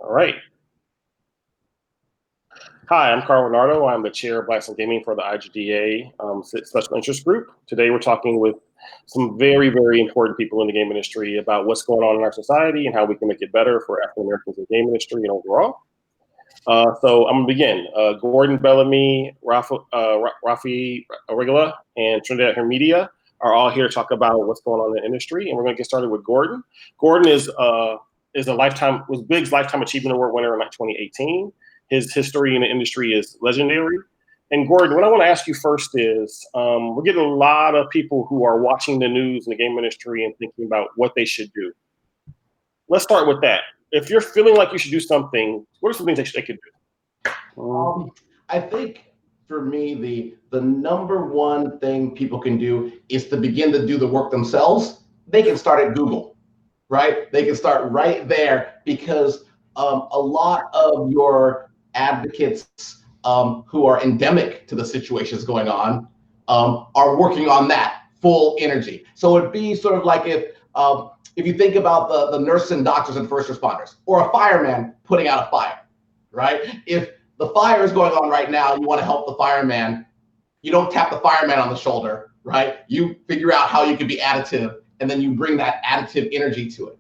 All right. Hi, I'm Carl Varnado. I'm the chair of Blacks in Gaming for the IGDA Special Interest Group. Today, we're talking with some very, very important people in the game industry about what's going on in our society and how we can make it better for African Americans in the game industry and overall. So I'm going to begin. Gordon, Bellamy, Raffy Regulus, and Trinidad Hermida are all here to talk about what's going on in the industry, and we're going to get started with Gordon. Gordon was Big's Lifetime Achievement Award winner in 2018. His history in the industry is legendary. And Gordon, what I want to ask you first is, we're getting a lot of people who are watching the news in the game industry and thinking about what they should do. Let's start with that. If you're feeling like you should do something, what are some things they could do? I think for me, the number one thing people can do is to begin to do the work themselves. They can start at Google, right? They can start right there because a lot of your advocates who are endemic to the situations going on are working on that full energy. So it'd be sort of like if you think about the nurses and doctors and first responders, or a fireman putting out a fire, right? If the fire is going on right now, you want to help the fireman, you don't tap the fireman on the shoulder, right? You figure out how you can be additive, and then you bring that additive energy to it.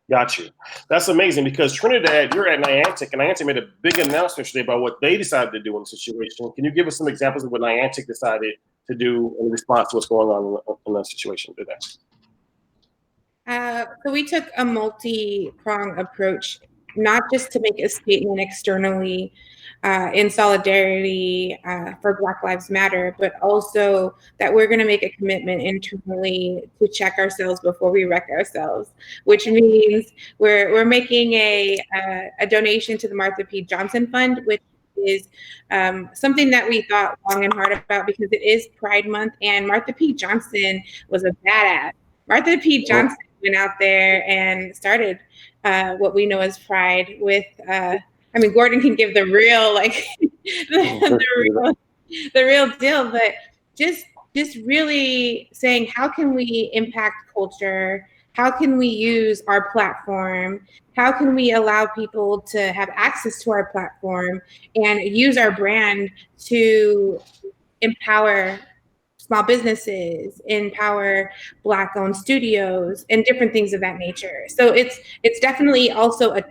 Got you. That's amazing because Trinidad, you're at Niantic, and Niantic made a big announcement today about what they decided to do in the situation. Can you give us some examples of what Niantic decided to do in response to what's going on in that situation today? So we took a multi-pronged approach, not just to make a statement externally in solidarity for Black Lives Matter, but also that we're going to make a commitment internally to check ourselves before we wreck ourselves, which means we're making a donation to the Martha P. Johnson Fund, which is something that we thought long and hard about because it is Pride Month, and Martha P. Johnson was a badass. Martha P. Johnson went out there and started what we know as Pride with, Gordon can give the real, the real deal, but just really saying, how can we impact culture? How can we use our platform? How can we allow people to have access to our platform and use our brand to empower small businesses, empower Black-owned studios, and different things of that nature. So it's definitely also a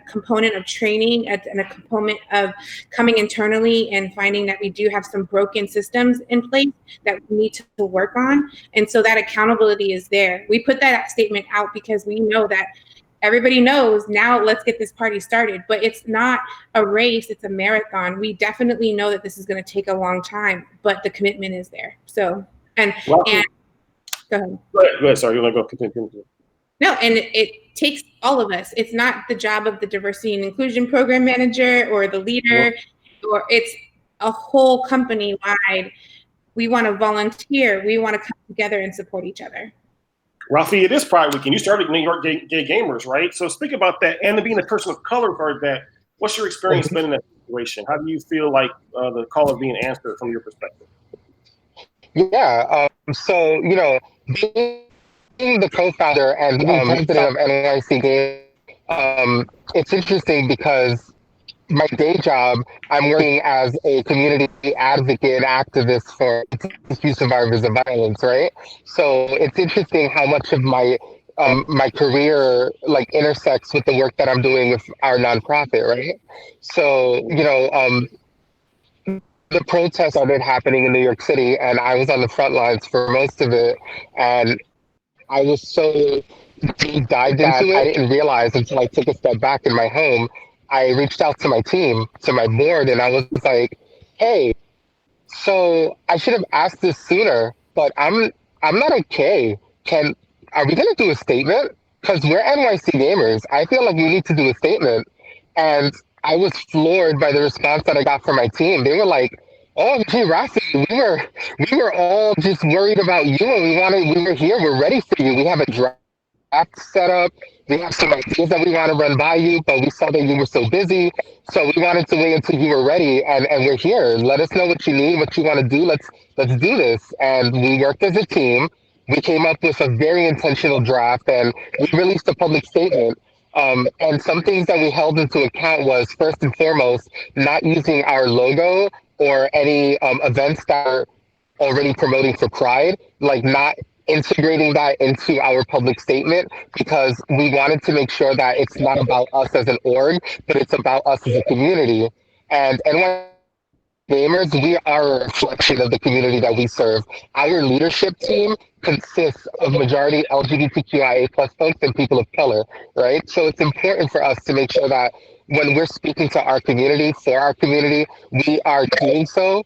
component of training and a component of coming internally and finding that we do have some broken systems in place that we need to work on. And so that accountability is there. We put that statement out because we know that everybody knows now, let's get this party started, but it's not a race, it's a marathon. We definitely know that this is going to take a long time, but the commitment is there. So, and go ahead. Go ahead, sorry, you want to go continue? No, and it takes all of us. It's not the job of the diversity and inclusion program manager or the leader, or it's a whole company wide. We want to volunteer. We want to come together and support each other. Raffy, it is Pride Weekend. You started New York Gay Gamers, right? So speak about that, and being a person of color for that. What's your experience been in that situation? How do you feel like the call is being answered from your perspective? Yeah, so being the co-founder and president of NYC Gaymers, it's interesting because my day job, I'm working as a community advocate activist for abuse survivors of violence, right? So it's interesting how much of my my career intersects with the work that I'm doing with our nonprofit, right? So the protests started happening in New York City, and I was on the front lines for most of it, and I was so deep dived into it, I didn't realize until I took a step back in my home. I reached out to my team, to my board, and I was like, hey, so I should have asked this sooner, but I'm not okay. Are we gonna do a statement? Because we're NYC Gamers. I feel like we need to do a statement. And I was floored by the response that I got from my team. They were like, oh, gee, Raffy, we were all just worried about you, and we were here, we're ready for you. We have a draft set up. We have some ideas that we want to run by you, but we saw that you were so busy. So we wanted to wait until you were ready, and we're here. Let us know what you need, what you want to do. Let's do this. And we worked as a team. We came up with a very intentional draft, and we released a public statement And some things that we held into account was, first and foremost, not using our logo or any events that are already promoting for Pride, like not integrating that into our public statement, because we wanted to make sure that it's not about us as an org, but it's about us as a community. And NYC Gamers, we are a reflection of the community that we serve. Our leadership team consists of majority LGBTQIA plus folks and people of color, right? So it's important for us to make sure that when we're speaking to our community, for our community, we are doing so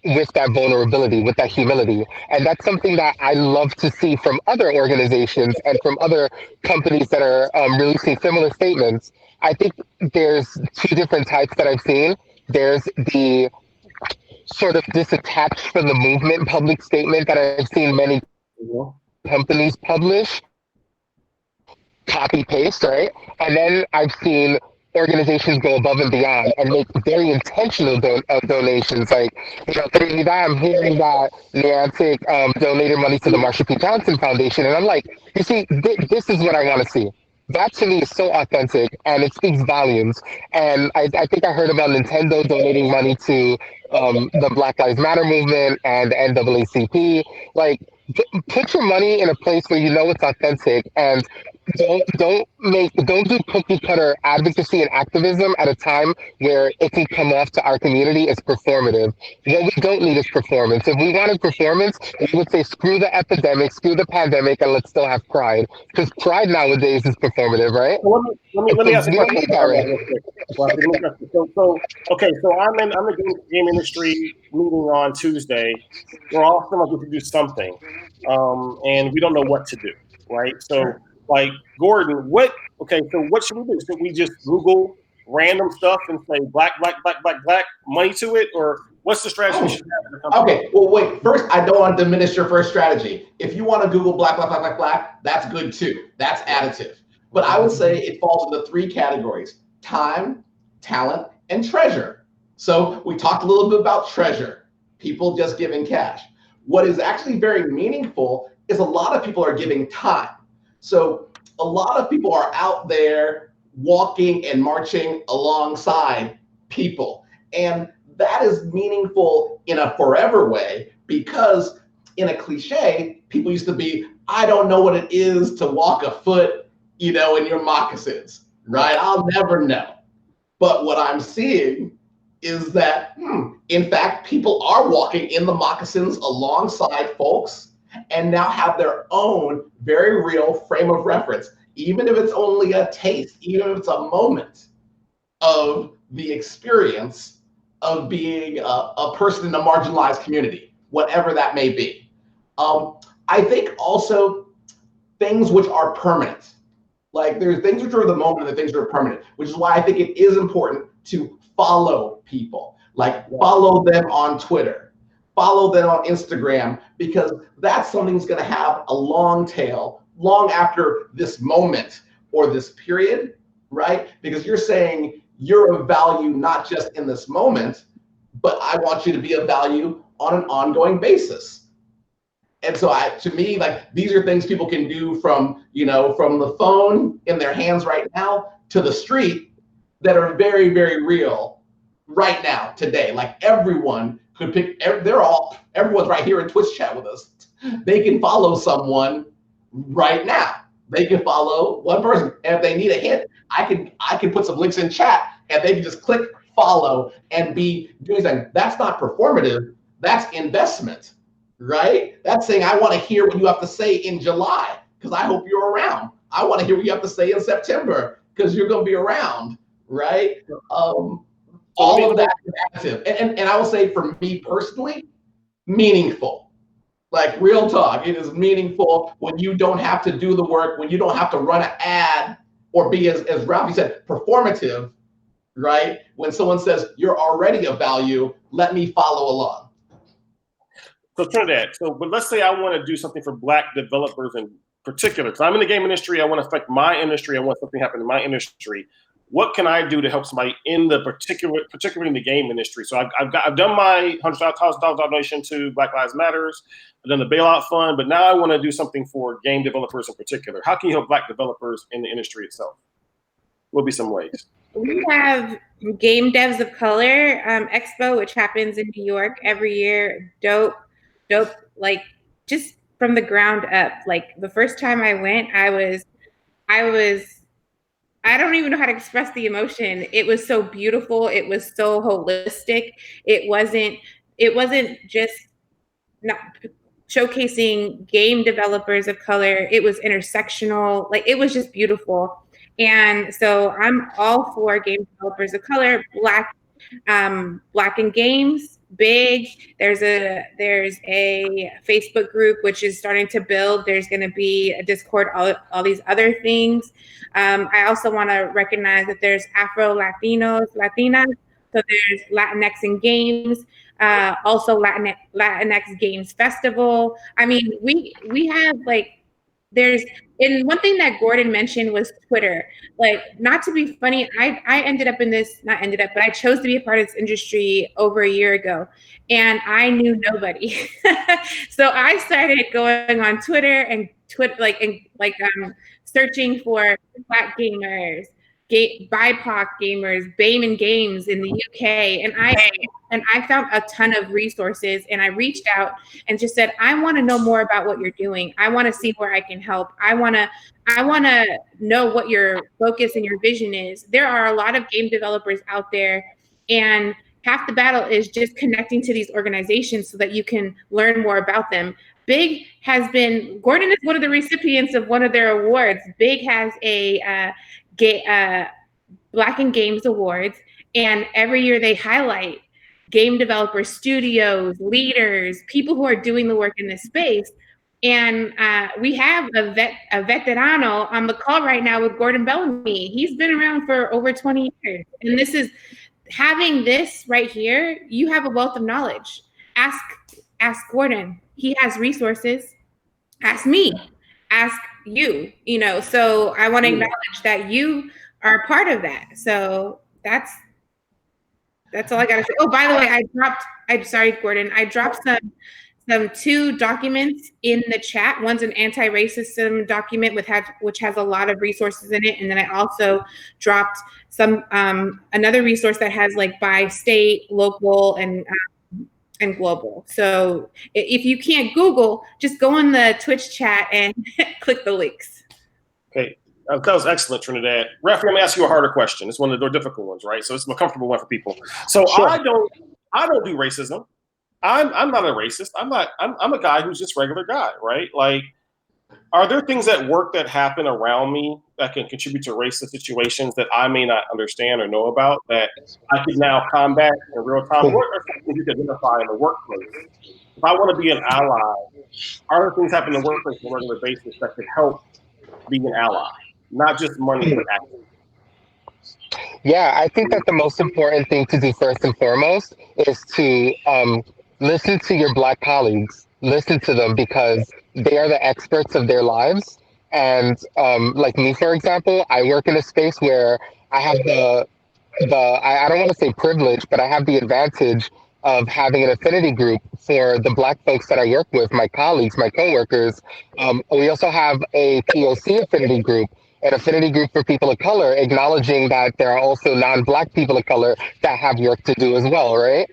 with that vulnerability, with that humility. And that's something that I love to see from other organizations and from other companies that are releasing similar statements. I think there's two different types that I've seen. There's the sort of disattached from the movement public statement that I've seen many companies publish, copy paste, right? And then I've seen organizations go above and beyond and make very intentional donations. Like, Trinidad, I'm hearing that Niantic donated money to the Marsha P. Johnson Foundation, and I'm like, you see, this is what I want to see. That to me is so authentic, and it speaks volumes. And I think I heard about Nintendo donating money to the Black Lives Matter movement and the NAACP. Like, put your money in a place where you know it's authentic, and don't do cookie cutter advocacy and activism at a time where it can come off to our community as performative. What we don't need is performance. If we wanted performance, we would say screw the epidemic, screw the pandemic, and let's still have pride. Because pride nowadays is performative, right? Well, let me ask a question. So I'm in the game industry meeting on Tuesday. We're all feeling like we can do something, and we don't know what to do, right? So, like, Gordon, so what should we do? Should we just Google random stuff and say black, money to it, or what's the strategy we should have in the company? Okay, well, wait. First, I don't want to diminish your first strategy. If you want to Google black, that's good too. That's additive. But I would say it falls into three categories: time, talent, and treasure. So we talked a little bit about treasure, people just giving cash. What is actually very meaningful is a lot of people are giving time. So a lot of people are out there walking and marching alongside people. And that is meaningful in a forever way, because in a cliche, people used to be, I don't know what it is to walk a foot, in your moccasins, right? I'll never know. But what I'm seeing is that, in fact, people are walking in the moccasins alongside folks and now have their own very real frame of reference, even if it's only a taste, even if it's a moment of the experience of being a person in a marginalized community, whatever that may be. I think also things which are permanent. Like, there's things which are the moment and the things that are permanent, which is why I think it is important to follow people. Like, follow them on Twitter, follow them on Instagram, because that's something that's gonna have a long tail, long after this moment or this period, right? Because you're saying you're of value not just in this moment, but I want you to be of value on an ongoing basis. And so to me, like, these are things people can do from the phone in their hands right now to the street that are very, very real right now, today. Like, everyone could pick, everyone's right here in Twitch chat with us. They can follow someone right now. They can follow one person. And if they need a hint, I can put some links in chat and they can just click follow and be doing something. That's not performative, that's investment. Right? That's saying, I want to hear what you have to say in July, because I hope you're around. I want to hear what you have to say in September, because you're going to be around, right? All of that is active. And I will say, for me personally, meaningful. Like, real talk, it is meaningful when you don't have to do the work, when you don't have to run an ad or be, as Raffy said, performative, right? When someone says, you're already of value, let me follow along. So Trinidad, but let's say I want to do something for Black developers in particular, because I'm in the game industry, I want to affect my industry, I want something to happen in my industry. What can I do to help somebody in the particularly in the game industry? So I've done my $100,000 donation to Black Lives Matters, I've done the bailout fund, but now I want to do something for game developers in particular. How can you help Black developers in the industry itself? What would be some ways? We have Game Devs of Color Expo, which happens in New York every year. Dope, like just from the ground up. Like the first time I went, I don't even know how to express the emotion. It was so beautiful. It was so holistic. It wasn't just not showcasing game developers of color. It was intersectional. Like it was just beautiful. And so I'm all for game developers of color, Black in games, big. There's a Facebook group which is starting to build. There's going to be a Discord, all these other things. I also want to recognize that there's Afro Latinas. So there's Latinx in games. Also Latinx Games Festival. I mean, we have like and one thing that Gordon mentioned was Twitter. Like, not to be funny, I ended up in this, not ended up, but I chose to be a part of this industry over a year ago, and I knew nobody. So I started going on Twitter and searching for Black gamers, BIPOC gamers, Bayman Games in the UK, and I found a ton of resources, and I reached out and just said, I want to know more about what you're doing. I want to see where I can help. I want to know what your focus and your vision is. There are a lot of game developers out there, and half the battle is just connecting to these organizations so that you can learn more about them. Big has been, Gordon is one of the recipients of one of their awards. Big has a Black in Games Awards, and every year they highlight game developers, studios, leaders, people who are doing the work in this space. And we have a veterano on the call right now with Gordon Bellamy. He's been around for over 20 years. And this is, having this right here, you have a wealth of knowledge. Ask Gordon. He has resources. Ask me. Ask you, so I want to acknowledge that you are part of that. So that's all I gotta say. Oh, by the way, sorry, Gordon, I dropped some 2 documents in the chat. One's an anti-racism document which has a lot of resources in it. And then I also dropped some another resource that has like by state, local, and global. So if you can't Google, just go in the Twitch chat and click the links. Okay, that was excellent, Trinidad. Raffy, I'm gonna ask you a harder question. It's one of the more difficult ones, right? So it's a comfortable one for people. So sure. I don't do racism. I'm not a racist. I'm a guy who's just regular guy, right? Like, are there things at work that happen around me that can contribute to racist situations that I may not understand or know about that I could now combat in real time? What are things you can identify in the workplace? If I want to be an ally, are there things happen in the workplace on a regular basis that could help be an ally? Not just money, but action. Yeah, I think that the most important thing to do first and foremost is to listen to your Black colleagues. Listen to them because they are the experts of their lives. And like me, for example, I work in a space where I have I don't want to say privilege, but I have the advantage of having an affinity group for the Black folks that I work with, my colleagues, my coworkers. We also have a POC affinity group, an affinity group for people of color, acknowledging that there are also non-Black people of color that have work to do as well, right?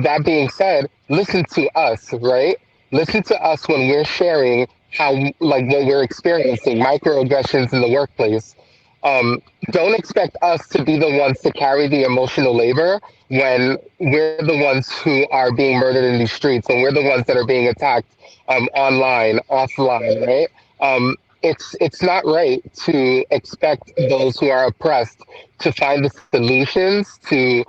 That being said, listen to us, right? Listen to us when we're sharing what we're experiencing, microaggressions in the workplace. Don't expect us to be the ones to carry the emotional labor when we're the ones who are being murdered in these streets, and we're the ones that are being attacked online, offline, right? It's not right to expect those who are oppressed to find the solutions to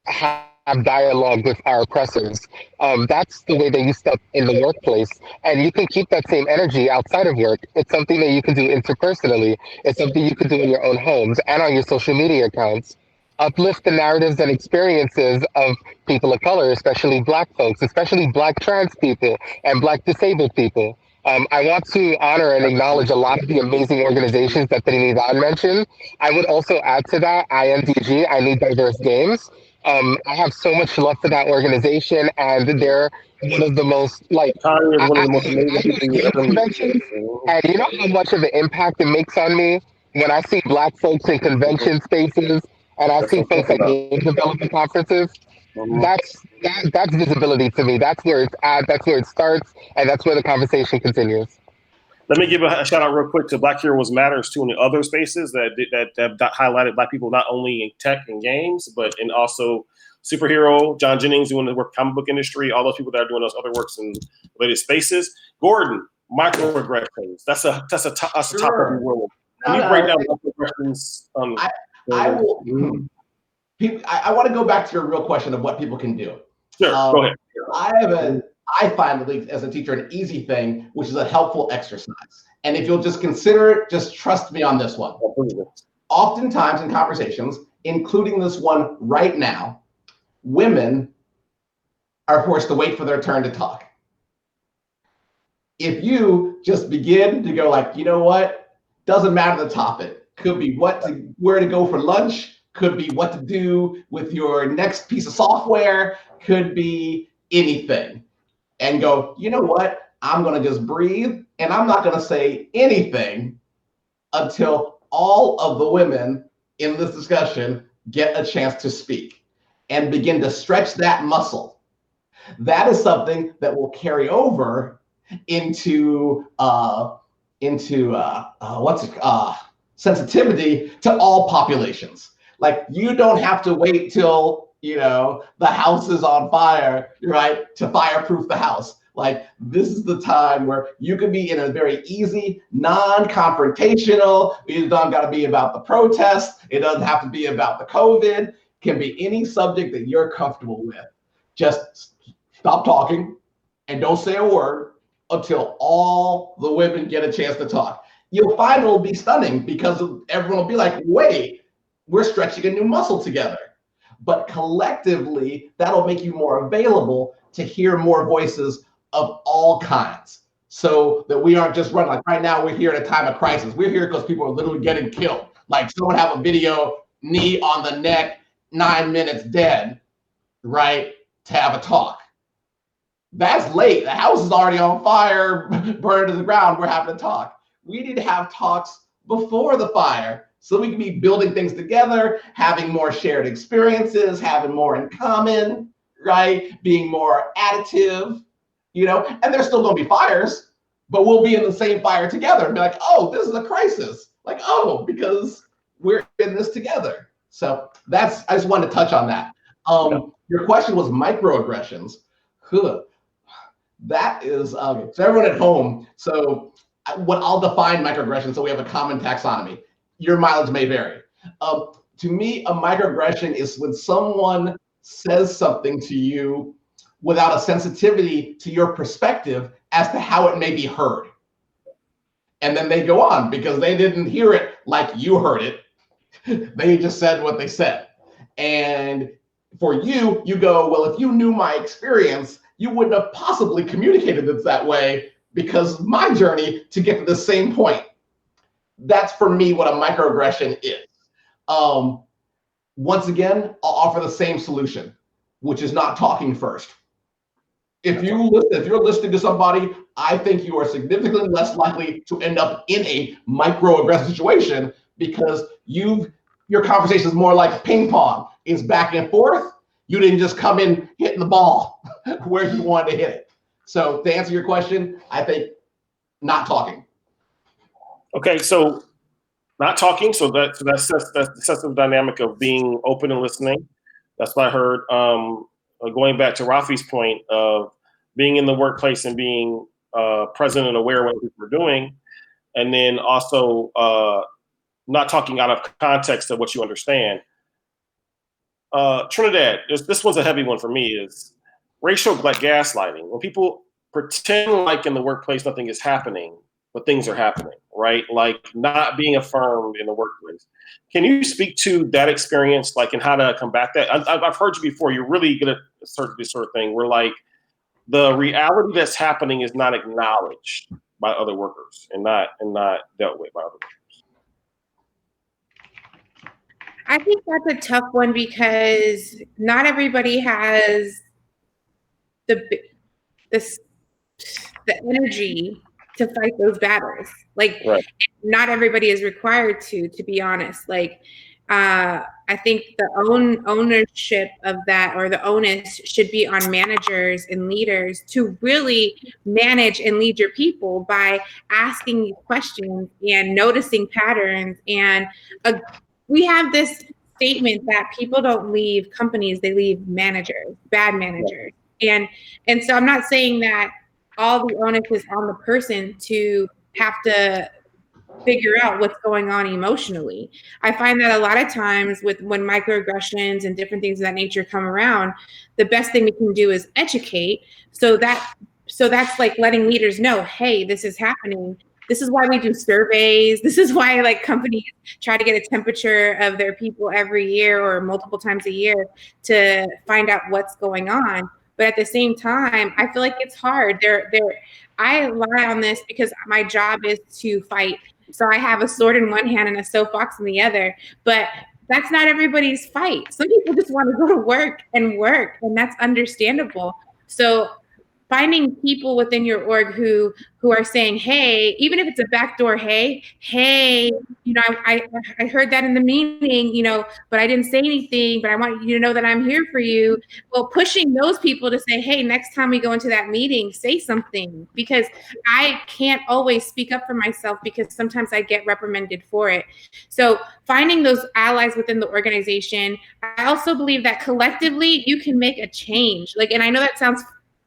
have dialogue with our oppressors. That's the way that you step in the workplace, and you can keep that same energy outside of work. It's something that you can do interpersonally. It's something you can do in your own homes and on your social media accounts. Uplift the narratives and experiences of people of color, especially Black folks, especially Black trans people and Black disabled people. I want to honor and acknowledge a lot of the amazing organizations that Trinidad mentioned. I would also add to that INDG, I Need Diverse Games. I have so much love for that organization, and they're one of the most conventions, and you know how much of an impact it makes on me when I see Black folks in convention spaces and I That's see what I'm folks talking at about. game development conferences, Mhm. that's visibility to me. That's where it's at. That's where it starts, and that's where the conversation continues. Let me give a shout out real quick to Black Heroes Matters too, in the other spaces that highlighted Black people not only in tech and games, but in also superhero. John Jennings doing the work comic book industry. All those people that are doing those other works in related spaces. Gordon, microaggressions. That's a topic of the world. Can you break down microaggressions? I will. I want to go back to your real question of what people can do. Sure, go ahead. I find, at least as a teacher, an easy thing, which is a helpful exercise. And if you'll just consider it, just trust me on this one. Oftentimes in conversations, including this one right now, women are forced to wait for their turn to talk. If you just begin to go like, you know what, doesn't matter the topic, could be where to go for lunch, could be what to do with your next piece of software, could be anything. And go, you know what? I'm going to just breathe and I'm not going to say anything until all of the women in this discussion get a chance to speak and begin to stretch that muscle. That is something that will carry over into sensitivity to all populations. Like, you don't have to wait till the house is on fire, right, to fireproof the house. Like, this is the time where you can be in a very easy, non-confrontational. It doesn't got to be about the protest. It doesn't have to be about the COVID. It can be any subject that you're comfortable with. Just stop talking and don't say a word until all the women get a chance to talk. You'll find it'll be stunning because everyone will be like, wait, we're stretching a new muscle together. But collectively, that'll make you more available to hear more voices of all kinds, so that we aren't just running. Like right now, we're here at a time of crisis. We're here because people are literally getting killed. Like, someone have a video, knee on the neck, 9 minutes dead, right, to have a talk. That's late. The house is already on fire, burned to the ground. We're having a talk. We need to have talks before the fire, so we can be building things together, having more shared experiences, having more in common, right? Being more additive, and there's still gonna be fires, but we'll be in the same fire together and be like, oh, this is a crisis. Like, oh, because we're in this together. So I just wanted to touch on that. Your question was microaggressions. That is, so everyone at home, so what I'll define microaggression, so we have a common taxonomy. Your mileage may vary. To me, a microaggression is when someone says something to you without a sensitivity to your perspective as to how it may be heard. And then they go on because they didn't hear it like you heard it. They just said what they said. And for you, you go, well, if you knew my experience, you wouldn't have possibly communicated it that way because of my journey to get to the same point. That's for me what a microaggression is. Once again, I'll offer the same solution, which is not talking first. If you're listening to somebody, I think you are significantly less likely to end up in a microaggressive situation because your conversation is more like ping pong. It's back and forth. You didn't just come in hitting the ball where you wanted to hit it. So to answer your question, I think not talking. Okay, so not talking. So that's the sensitive dynamic of being open and listening. That's what I heard. Going back to Rafi's point of being in the workplace and being present and aware of what people are doing, and then also not talking out of context of what you understand. Trinidad, this one's a heavy one for me, is racial gaslighting. When people pretend like in the workplace nothing is happening, but things are happening, right? Like not being affirmed in the workplace. Can you speak to that experience, like, and how to combat that? I've heard you before. You're really good at this sort of thing where like the reality that's happening is not acknowledged by other workers and not dealt with by other workers. I think that's a tough one because not everybody has the energy to fight those battles. Like, right. not everybody is required to be honest. Like, I think the ownership of that, or the onus, should be on managers and leaders to really manage and lead your people by asking these questions and noticing patterns. And we have this statement that people don't leave companies, they leave managers, bad managers. And so I'm not saying that all the onus is on the person to have to figure out what's going on emotionally. I find that a lot of times when microaggressions and different things of that nature come around, the best thing we can do is educate. So that's like letting leaders know, hey, this is happening. This is why we do surveys. This is why like companies try to get a temperature of their people every year or multiple times a year to find out what's going on. But at the same time, I feel like it's hard. I rely on this because my job is to fight. So I have a sword in one hand and a soapbox in the other. But that's not everybody's fight. Some people just want to go to work, and that's understandable. So finding people within your org who are saying, hey, even if it's a backdoor, hey, you know, I heard that in the meeting, you know, but I didn't say anything, but I want you to know that I'm here for you. Well, pushing those people to say, hey, next time we go into that meeting, say something, because I can't always speak up for myself because sometimes I get reprimanded for it. So finding those allies within the organization. I also believe that collectively you can make a change. Like, and I know that sounds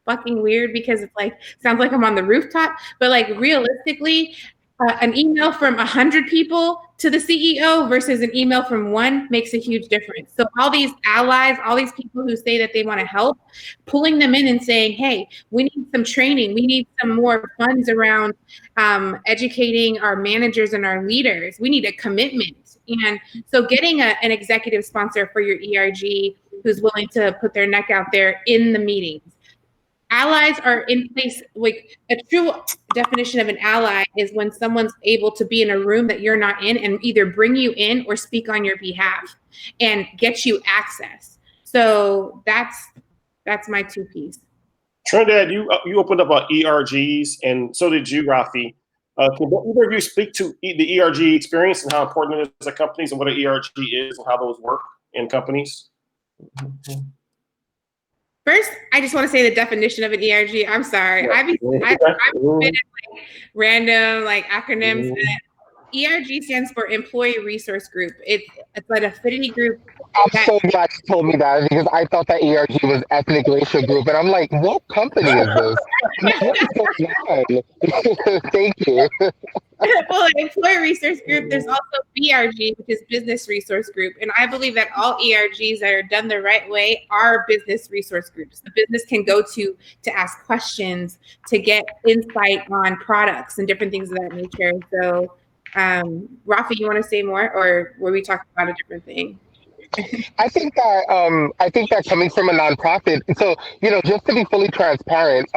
fucking weird because it's like, sounds like I'm on the rooftop, but like realistically, an email from 100 people to the CEO versus an email from one makes a huge difference. So all these allies, all these people who say that they want to help, pulling them in and saying, hey, we need some training. We need some more funds around educating our managers and our leaders. We need a commitment. And so getting an executive sponsor for your ERG who's willing to put their neck out there in the meetings. Allies are in place. Like, a true definition of an ally is when someone's able to be in a room that you're not in and either bring you in or speak on your behalf and get you access. So that's my two piece. Trinidad, you opened up on ERGs, and so did you, Raffy. Can either of you speak to the ERG experience and how important it is to companies and what an ERG is and how those work in companies? First, I just want to say the definition of an ERG. I'm sorry. I've been in like random like acronyms. ERG stands for Employee Resource Group. It's an affinity group. I'm so glad you told me that because I thought that ERG was ethnic racial group, and I'm like, what company is this? What is going on? Thank you. Well, Employee Resource Group, there's also BRG, which is Business Resource Group. And I believe that all ERGs that are done the right way are business resource groups. The business can go to ask questions, to get insight on products and different things of that nature. So, Raffy, you want to say more, or were we talking about a different thing? I think that coming from a nonprofit, so just to be fully transparent,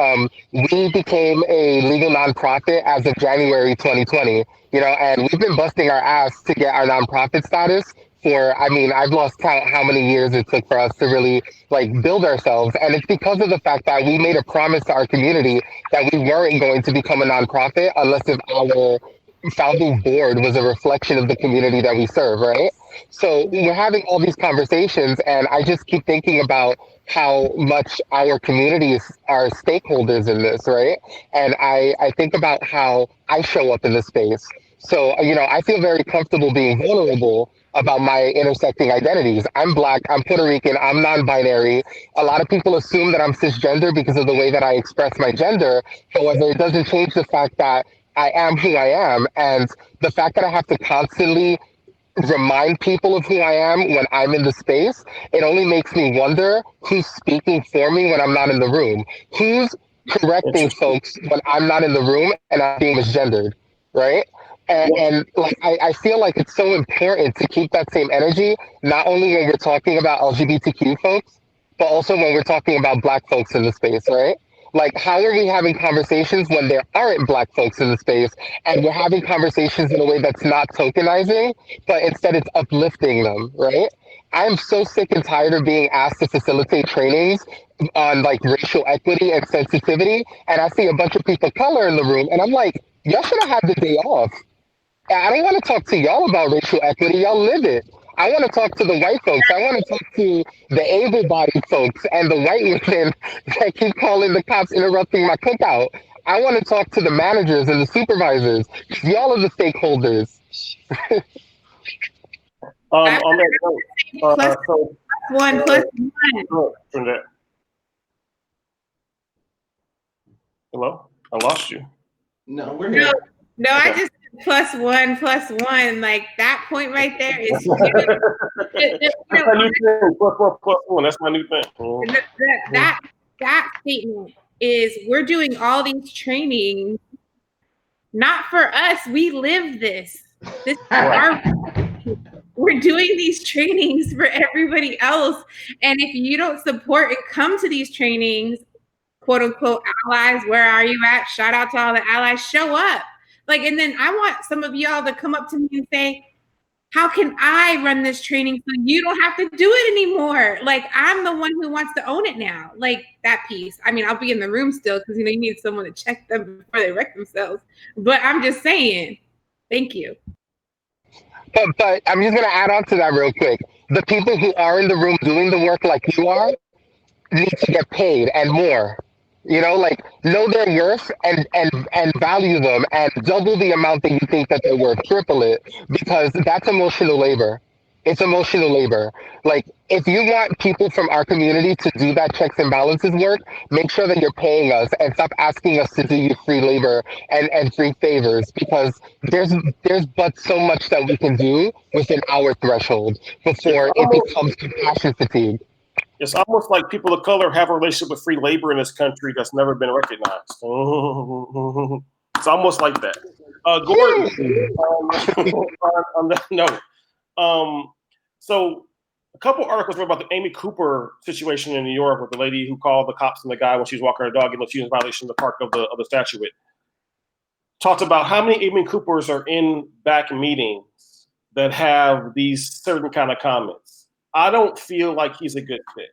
we became a legal nonprofit as of January 2020. And we've been busting our ass to get our nonprofit status for. I've lost count how many years it took for us to really build ourselves, and it's because of the fact that we made a promise to our community that we weren't going to become a nonprofit unless if our founding board was a reflection of the community that we serve, right? So we're having all these conversations, and I just keep thinking about how much our communities are stakeholders in this, right? And I think about how I show up in the space. So, I feel very comfortable being vulnerable about my intersecting identities. I'm Black, I'm Puerto Rican, I'm non-binary. A lot of people assume that I'm cisgender because of the way that I express my gender. However, it doesn't change the fact that I am who I am, and the fact that I have to constantly remind people of who I am when I'm in the space, it only makes me wonder who's speaking for me when I'm not in the room. Who's correcting folks when I'm not in the room and I'm being misgendered, right? And I feel like it's so important to keep that same energy, not only when we're talking about LGBTQ folks, but also when we're talking about Black folks in the space, right? How are we having conversations when there aren't Black folks in the space, and we're having conversations in a way that's not tokenizing, but instead it's uplifting them, right? I'm so sick and tired of being asked to facilitate trainings on like racial equity and sensitivity, and I see a bunch of people of color in the room, and I'm like, y'all should have had the day off. I don't want to talk to y'all about racial equity. Y'all live it. I want to talk to the white folks. I want to talk to the able-bodied folks and the white women that keep calling the cops interrupting my cookout. I want to talk to the managers and the supervisors. Y'all are the stakeholders. On that note, so one plus one. Trinidad. Hello, I lost you. No, we're here. No, I just plus one. Like that point right there is. That's my new thing. Plus one. That's my new thing. That statement is we're doing all these trainings, not for us. We live this. This is our. We're doing these trainings for everybody else. And if you don't support and come to these trainings, quote unquote allies, where are you at? Shout out to all the allies, show up. Like, and then I want some of y'all to come up to me and say, how can I run this training so you don't have to do it anymore? Like, I'm the one who wants to own it now. Like that piece. I mean, I'll be in the room still because, you know, you need someone to check them before they wreck themselves. But I'm just saying, thank you. But I'm just going to add on to that real quick. The people who are in the room doing the work like you are need to get paid and more. You know, like know their worth and value them and double the amount that you think that they're worth, triple it, because that's emotional labor. It's emotional labor. Like if you want people from our community to do that checks and balances work, make sure that you're paying us and stop asking us to do you free labor and free favors, because there's but so much that we can do within our threshold before it becomes compassion fatigue. It's almost like people of color have a relationship with free labor in this country that's never been recognized. It's almost like that. Gordon, on that note, so a couple articles were about the Amy Cooper situation in New York with the lady who called the cops on the guy when she was walking her dog, even though she was in violation of the park of the statute. Talked about how many Amy Coopers are in back meetings that have these certain kind of comments. I don't feel like he's a good fit.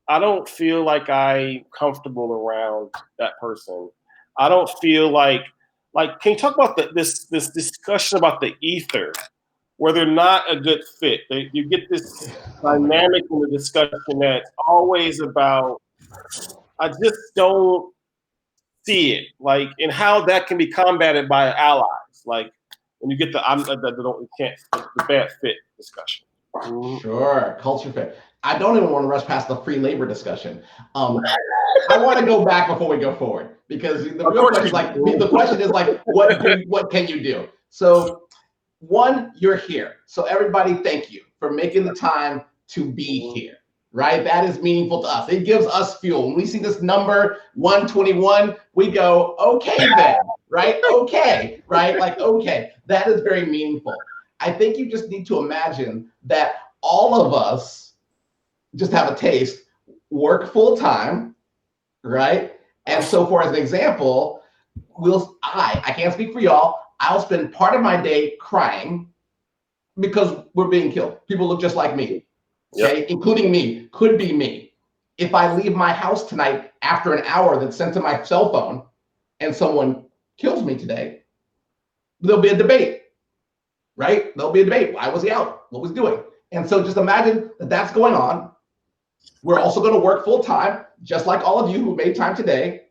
I don't feel like I'm comfortable around that person. I don't feel like can you talk about this discussion about the ether, where they're not a good fit? You get this dynamic in the discussion that's always about, I just don't see it, like, and how that can be combated by allies. Like when you get the bad fit discussion. Sure, culture fit. I don't even want to rush past the free labor discussion. I want to go back before we go forward, because the real question is like, what can you do? So one, you're here. So everybody, thank you for making the time to be here, right? That is meaningful to us. It gives us fuel. When we see this number 121, we go, okay then, right? Okay, right? Like, okay, that is very meaningful. I think you just need to imagine that all of us, just have a taste, work full time, right? And so for as an example, I can't speak for y'all, I'll spend part of my day crying because we're being killed. People look just like me, okay? Yep. Including me, could be me. If I leave my house tonight after an hour that's sent to my cell phone and someone kills me today, there'll be a debate. Right? There'll be a debate. Why was he out? What was he doing? And so just imagine that that's going on. We're also going to work full time, just like all of you who made time today.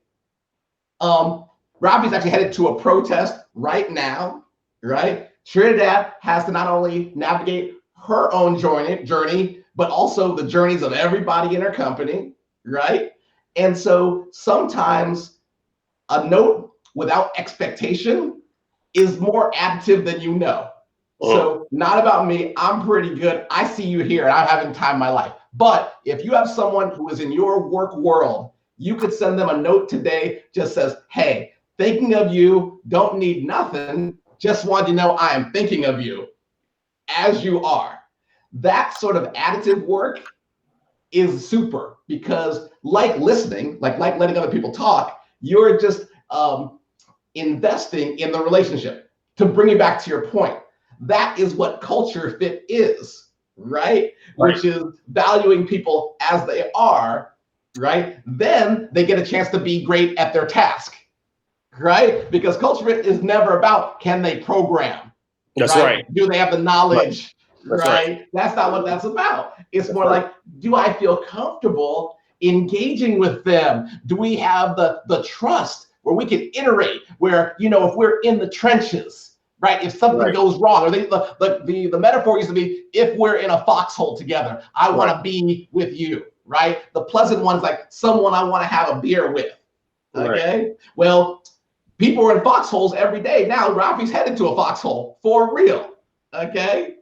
Raffy's actually headed to a protest right now, right? Trinidad has to not only navigate her own journey, but also the journeys of everybody in her company, right? And so sometimes a note without expectation is more additive than you know. So not about me, I'm pretty good. I see you here and I'm having time in my life. But if you have someone who is in your work world, you could send them a note today, just says, hey, thinking of you, don't need nothing. Just want you to know I am thinking of you as you are. That sort of additive work is super, because like listening, like letting other people talk, you're just investing in the relationship. To bring you back to your point, that is what culture fit is, right? Which is valuing people as they are, right? Then they get a chance to be great at their task, right? Because culture fit is never about can they program. That's right. Do they have the knowledge? That's right? That's not what that's about. It's more like, do I feel comfortable engaging with them? Do we have the trust where we can iterate, where, you know, if we're in the trenches, right? If something goes wrong, or the metaphor used to be, if we're in a foxhole together, I want to be with you, right? The pleasant one's like someone I want to have a beer with, okay? Well, people are in foxholes every day. Now Raffy's headed to a foxhole for real, okay?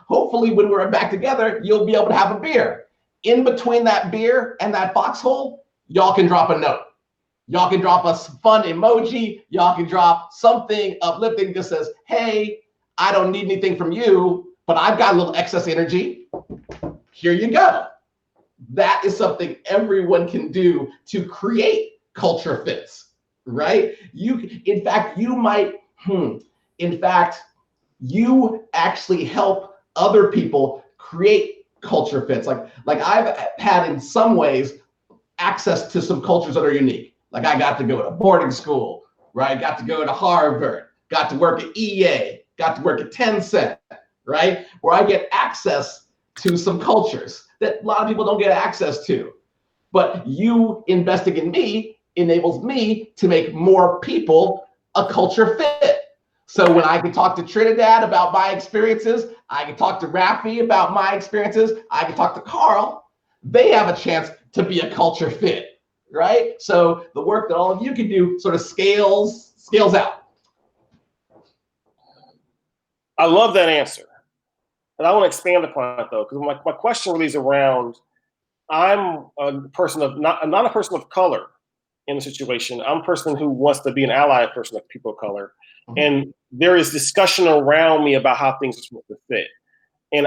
Hopefully when we're back together, you'll be able to have a beer. In between that beer and that foxhole, y'all can drop a note. Y'all can drop a fun emoji. Y'all can drop something uplifting that says, hey, I don't need anything from you, but I've got a little excess energy. Here you go. That is something everyone can do to create culture fits, right? In fact, you actually help other people create culture fits. Like I've had in some ways access to some cultures that are unique. Like I got to go to boarding school, right? Got to go to Harvard, got to work at EA, got to work at Tencent, right? Where I get access to some cultures that a lot of people don't get access to. But you investing in me enables me to make more people a culture fit. So when I can talk to Trinidad about my experiences, I can talk to Raffy about my experiences, I can talk to Carl, they have a chance to be a culture fit, right? So the work that all of you can do sort of scales out. I love that answer. And I want to expand upon it though, because my question really is around, I'm a person of, I'm not a person of color in the situation. I'm a person who wants to be an ally person of people of color. Mm-hmm. And there is discussion around me about how things are supposed to fit. And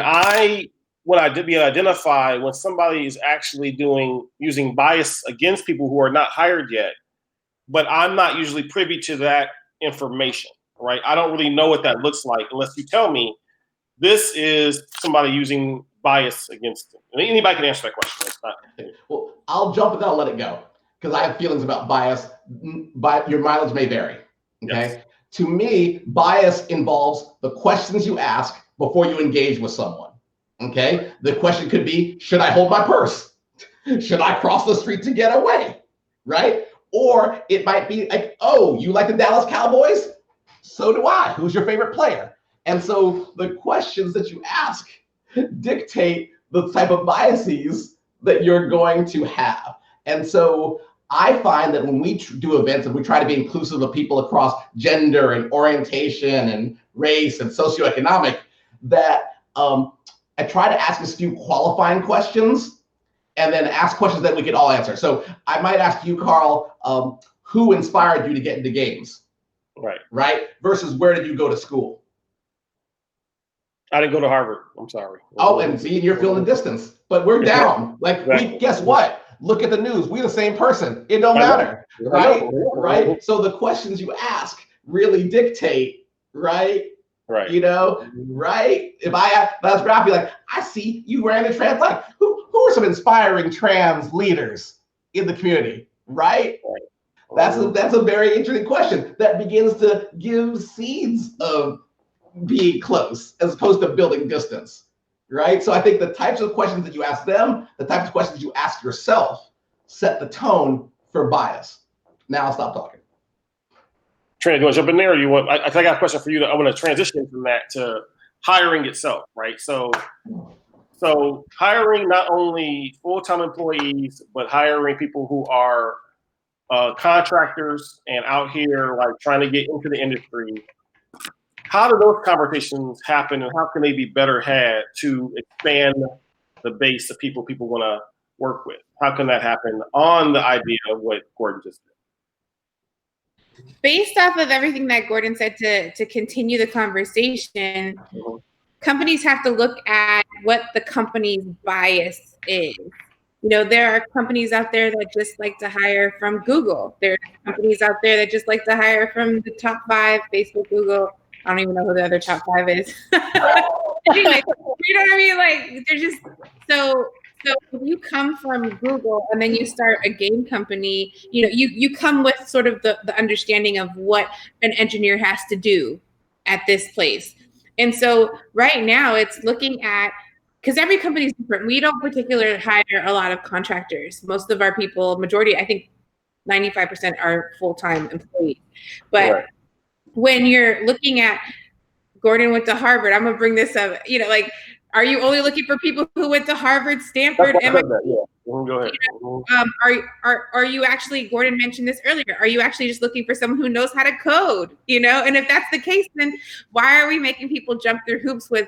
when I did identify when somebody is actually using bias against people who are not hired yet, but I'm not usually privy to that information, right? I don't really know what that looks like unless you tell me this is somebody using bias against them. Anybody can answer that question. Well, I'll jump and I'll let it go because I have feelings about bias. Your mileage may vary, okay? Yes. To me, bias involves the questions you ask before you engage with someone, okay? The question could be, should I hold my purse? Should I cross the street to get away, right? Or it might be like, oh, you like the Dallas Cowboys? So do I. Who's your favorite player? And so the questions that you ask dictate the type of biases that you're going to have. And so I find that when we do events and we try to be inclusive of people across gender and orientation and race and socioeconomic, that I try to ask a few qualifying questions and then ask questions that we can all answer. So I might ask you, Carl, who inspired you to get into games? Right? Versus where did you go to school? I didn't go to Harvard. I'm sorry. Oh, and see, you're feeling the distance. But we're down. Like, guess what? Look at the news. We're the same person. It don't matter, right? Right? So the questions you ask really dictate, right? Right. You know, right? If I ask Raffy, like, I see you ran the trans line. Who are some inspiring trans leaders in the community, right? That's a very interesting question that begins to give seeds of being close as opposed to building distance, right? So I think the types of questions that you ask them, the types of questions you ask yourself, set the tone for bias. Now I'll stop talking. Trina, do you want to jump in there? Or you want? I got a question for you. I want to transition from that to hiring itself, right? So hiring not only full-time employees, but hiring people who are contractors and out here like trying to get into the industry. How do those conversations happen, and how can they be better had to expand the base of people want to work with? How can that happen on the idea of what Gordon just did? Based off of everything that Gordon said, to continue the conversation, companies have to look at what the company's bias is. You know, there are companies out there that just like to hire from Google. There are companies out there that just like to hire from the top 5, Facebook, Google. I don't even know who the other top 5 is. Anyway, you know what I mean? Like, they're just so if you come from Google and then you start a game company, you know, you come with sort of the understanding of what an engineer has to do at this place. And so right now it's looking at, because every company is different. We don't particularly hire a lot of contractors. Most of our people, majority, I think 95% are full-time employees. But Right. when you're looking at Gordon went to Harvard, I'm gonna bring this up, you know, like, are you only looking for people who went to Harvard, Stanford, MIT? Yeah. Go ahead. Are you actually, Gordon mentioned this earlier, are you actually just looking for someone who knows how to code, you know? And if that's the case, then why are we making people jump through hoops with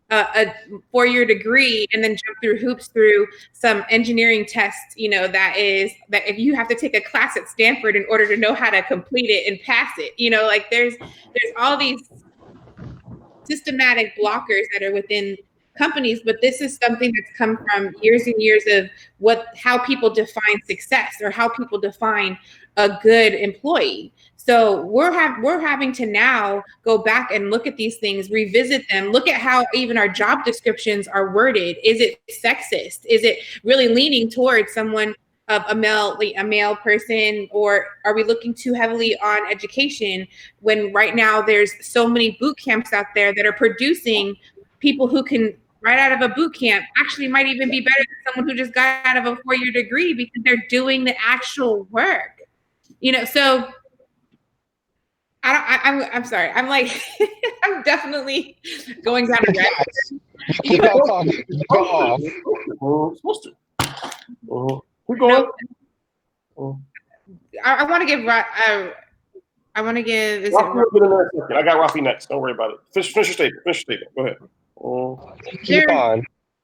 a 4-year degree and then jump through hoops through some engineering test, you know, that if you have to take a class at Stanford in order to know how to complete it and pass it, you know, like there's all these systematic blockers that are within companies, but this is something that's come from years and years of how people define success or how people define a good employee. So we're having to now go back and look at these things, revisit them, look at how even our job descriptions are worded. Is it sexist? Is it really leaning towards someone of a male person, or are we looking too heavily on education when right now there's so many boot camps out there that are producing people who can right out of a boot camp actually might even be better than someone who just got out of a 4-year degree because they're doing the actual work, you know? So I'm sorry. I'm like, I'm definitely going down a rabbit hole. Go off. Supposed to. Keep going. I want to give. I Raffy will get in there in a second. I got Raffy next. Don't worry about it. Finish your statement. Go ahead. Keep on.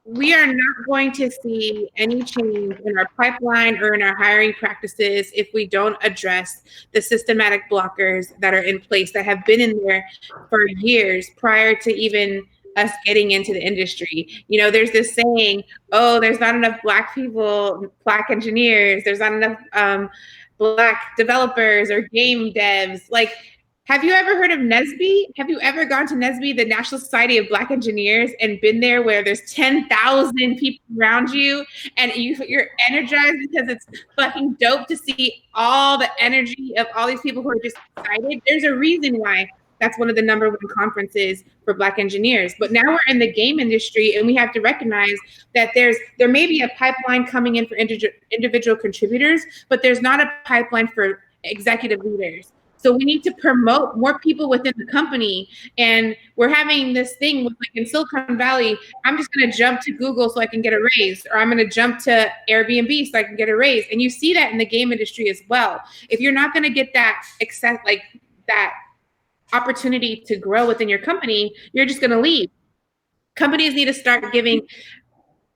We are not going to see any change in our pipeline or in our hiring practices if we don't address the systematic blockers that are in place that have been in there for years prior to even us getting into the industry. You know, there's this saying, oh, there's not enough Black people, Black engineers, there's not enough Black developers or game devs. Like, have you ever heard of NSBE? Have you ever gone to NSBE, the National Society of Black Engineers, and been there where there's 10,000 people around you and you're energized because it's fucking dope to see all the energy of all these people who are just excited? There's a reason why that's one of the #1 conferences for Black engineers. But now we're in the game industry and we have to recognize that there may be a pipeline coming in for individual contributors, but there's not a pipeline for executive leaders. So we need to promote more people within the company. And we're having this thing with, like, in Silicon Valley, I'm just going to jump to Google so I can get a raise, or I'm going to jump to Airbnb so I can get a raise. And you see that in the game industry as well. If you're not going to get that that opportunity to grow within your company, you're just going to leave. Companies need to start giving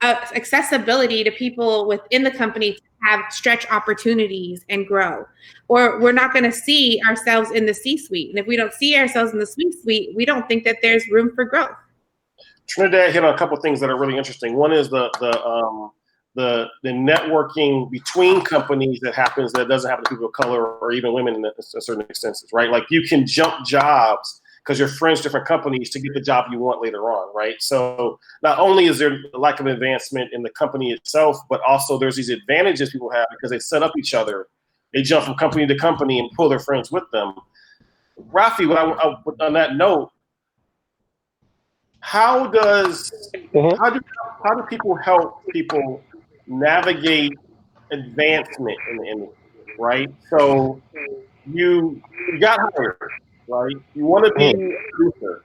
accessibility to people within the company to have stretch opportunities and grow, or we're not going to see ourselves in the C-suite. And if we don't see ourselves in the C-suite, we don't think that there's room for growth. Trinidad hit on a couple of things that are really interesting. One is the networking between companies that happens that doesn't happen to people of color or even women in a certain extent, right? Like, you can jump jobs because you're friends with different companies to get the job you want later on, right? So not only is there a lack of advancement in the company itself, but also there's these advantages people have because they set up each other. They jump from company to company and pull their friends with them. Raffy, on that note, how do people help people navigate advancement in the industry, right? So you got hired, right? You want to be a producer,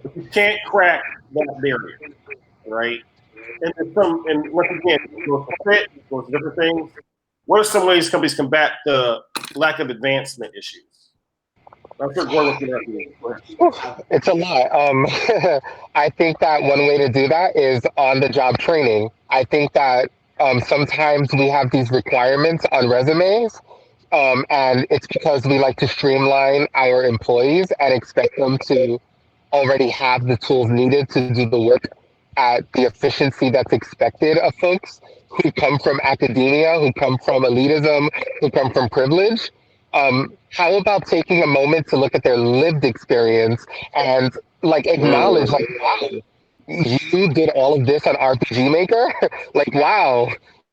but you can't crack that barrier, right? And once again, it goes to fit, it goes to different things. What are some ways companies combat the lack of advancement issues? I'm sure Gordon It's a lot. I think that one way to do that is on-the-job training. I think that sometimes we have these requirements on resumes, and it's because we like to streamline our employees and expect them to already have the tools needed to do the work at the efficiency that's expected of folks who come from academia, who come from elitism, who come from privilege. How about taking a moment to look at their lived experience and, like, acknowledge, like, wow, you did all of this on RPG Maker? Like, wow.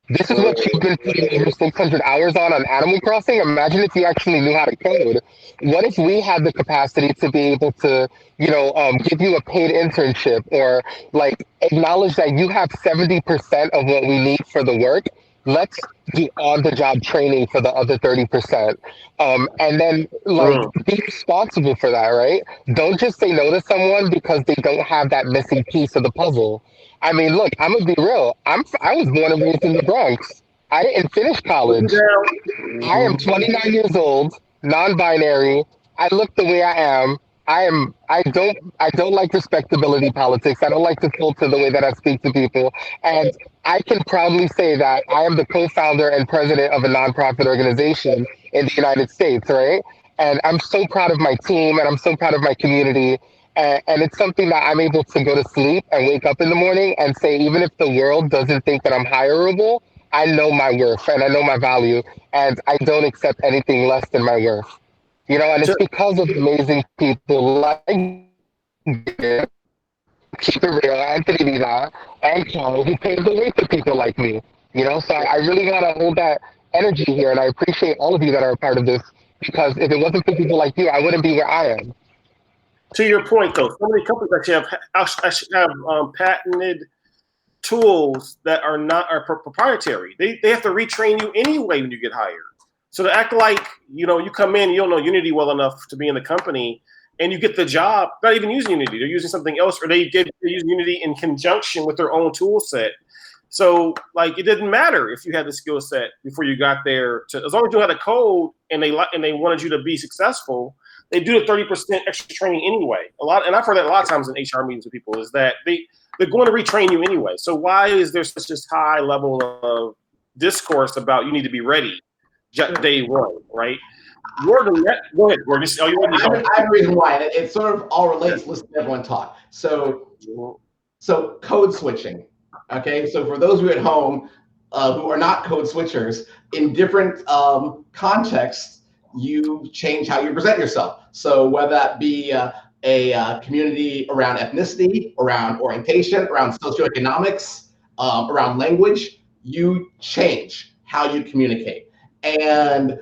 This is what you've been putting over 600 hours on Animal Crossing? Imagine if you actually knew how to code. What if we had the capacity to be able to, give you a paid internship or like acknowledge that you have 70% of what we need for the work? Let's do on-the-job training for the other 30%. And then like be responsible for that, right? Don't just say no to someone because they don't have that missing piece of the puzzle. I mean, look, I'm gonna be real. I was born and raised in the Bronx. I didn't finish college. I am 29 years old, non-binary. I look the way I am. I don't like respectability politics. I don't like to filter the way that I speak to people. And I can proudly say that I am the co-founder and president of a nonprofit organization in the United States, right? And I'm so proud of my team and I'm so proud of my community. And it's something that I'm able to go to sleep and wake up in the morning and say, even if the world doesn't think that I'm hireable, I know my worth and I know my value, and I don't accept anything less than my worth. And it's because of amazing people like Keep It Real, Anthony Vida, and Carl, who paved the way for people like me. So I really want to hold that energy here, and I appreciate all of you that are a part of this, because if it wasn't for people like you, I wouldn't be where I am. To your point, though, so many companies actually have patented tools that are proprietary. They have to retrain you anyway when you get hired. So to act like you come in, you don't know Unity well enough to be in the company, and you get the job not even using Unity, they're using something else, or they use Unity in conjunction with their own tool set. So like it didn't matter if you had the skill set before you got there. As long as you had a code and they wanted you to be successful, they do the 30% extra training anyway. And I've heard that a lot of times in HR meetings with people is that they're going to retrain you anyway. So why is there such this high level of discourse about you need to be ready day one, right? Go ahead, Gorgeous. I have a reason why, and it sort of all relates. Listen to everyone talk. So code switching. Okay, so for those of you at home who are not code switchers, in different contexts, you change how you present yourself. So whether that be a community around ethnicity, around orientation, around socioeconomics, around language, you change how you communicate. And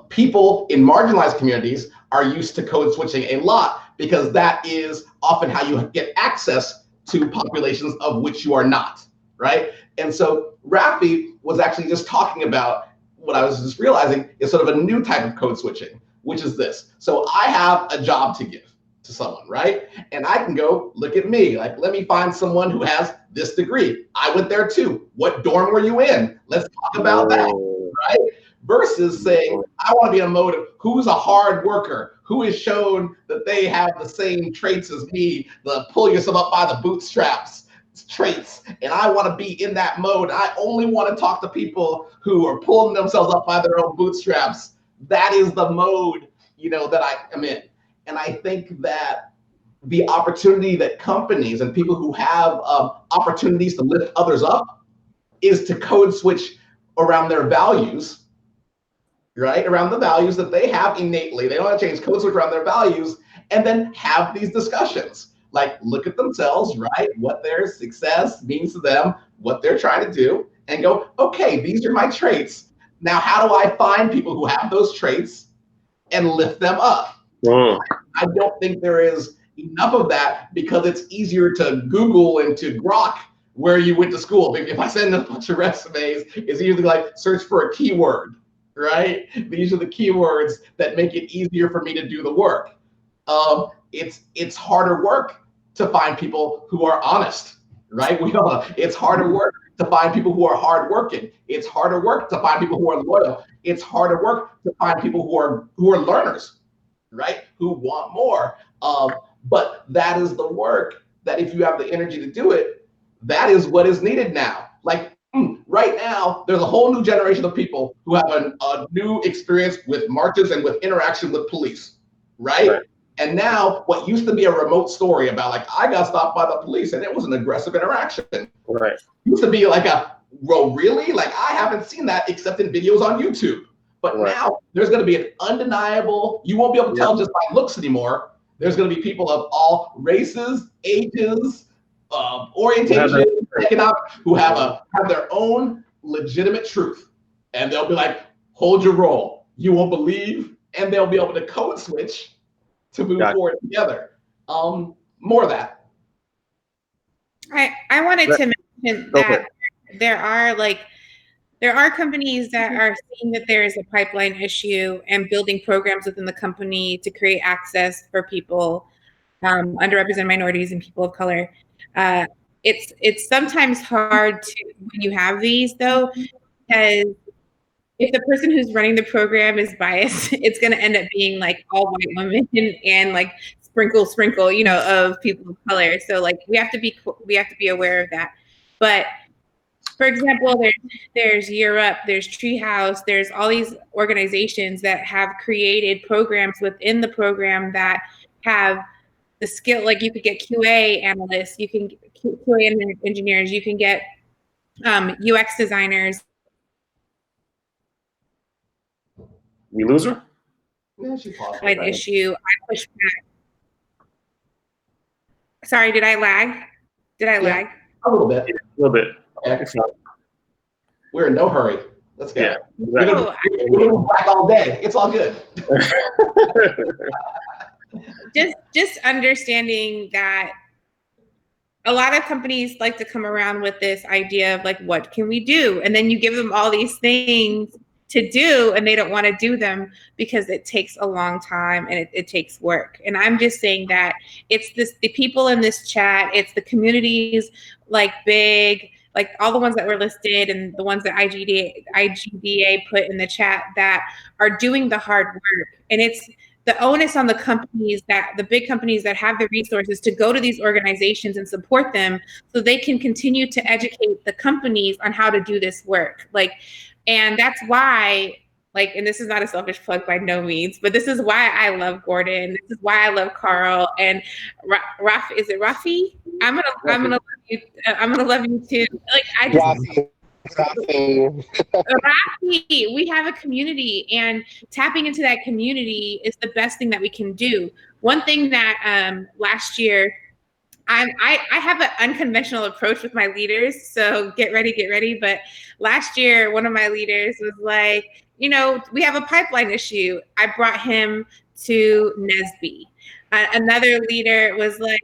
people in marginalized communities are used to code switching a lot because that is often how you get access to populations of which you are not, right? And so Raffy was actually just talking about what I was just realizing is sort of a new type of code switching, which is this. So I have a job to give to someone, right? And I can go, look at me, like, let me find someone who has this degree. I went there too. What dorm were you in? Let's talk about that, right? Versus saying, I want to be in a mode of who's a hard worker, who has shown that they have the same traits as me, the pull yourself up by the bootstraps traits, and I want to be in that mode. I only want to talk to people who are pulling themselves up by their own bootstraps. That is the mode, that I am in. And I think that the opportunity that companies and people who have opportunities to lift others up is to code switch around their values, right? Around the values that they have innately. They don't want to change, code switch around their values, and then have these discussions. Like, look at themselves, right? What their success means to them, what they're trying to do, and go, okay, these are my traits. Now, how do I find people who have those traits and lift them up? I don't think there is enough of that because it's easier to Google and to grok where you went to school. If I send a bunch of resumes, it's usually like search for a keyword, right? These are the keywords that make it easier for me to do the work. It's harder work to find people who are honest, right? It's harder work to find people who are hardworking. It's harder work to find people who are loyal. It's harder work to find people who are learners, right? Who want more. But that is the work that if you have the energy to do it, that is what is needed now. Like right now, there's a whole new generation of people who have a new experience with marches and with interaction with police, right? And now what used to be a remote story about like, I got stopped by the police and it was an aggressive interaction. Right. Used to be like well, really? Like, I haven't seen that except in videos on YouTube. But now there's going to be an undeniable, you won't be able to tell just by looks anymore. There's going to be people of all races, ages, orientation, economic, who have their own legitimate truth, and they'll be like, hold your roll, you won't believe, and they'll be able to code switch to move forward together. More of that. I wanted to mention that there are companies that are seeing that there is a pipeline issue and building programs within the company to create access for people, underrepresented minorities and people of color. It's sometimes hard to, when you have these though, because if the person who's running the program is biased, it's going to end up being like all white women and like sprinkle, of people of color. So like we have to be aware of that. But for example, there's Europe, there's Treehouse, there's all these organizations that have created programs within the program that have the skill. Like you could get QA analysts, you can get QA engineers, you can get UX designers. We lose her? Yeah, she paused. An issue. I push back. Sorry, did I lag? Lag? A little bit. Yeah, a little bit. Okay. We're in no hurry. Let's go. Yeah, we're gonna move back all day. It's all good. just understanding that a lot of companies like to come around with this idea of like, what can we do? And then you give them all these things to do and they don't want to do them because it takes a long time and it takes work. And I'm just saying that it's the people in this chat, it's the communities like Big, like all the ones that were listed and the ones that IGDA put in the chat that are doing the hard work. And it's the onus on the companies, that the big companies that have the resources to go to these organizations and support them so they can continue to educate the companies on how to do this work. And that's why, and this is not a selfish plug by no means, but this is why I love Gordon. This is why I love Carl and Raffy. Is it Raffy? I'm gonna love you. I'm gonna love you too. Raffy, we have a community, and tapping into that community is the best thing that we can do. One thing that last year, I have an unconventional approach with my leaders, so get ready. But last year, one of my leaders was like, we have a pipeline issue. I brought him to NESB. Another leader was like,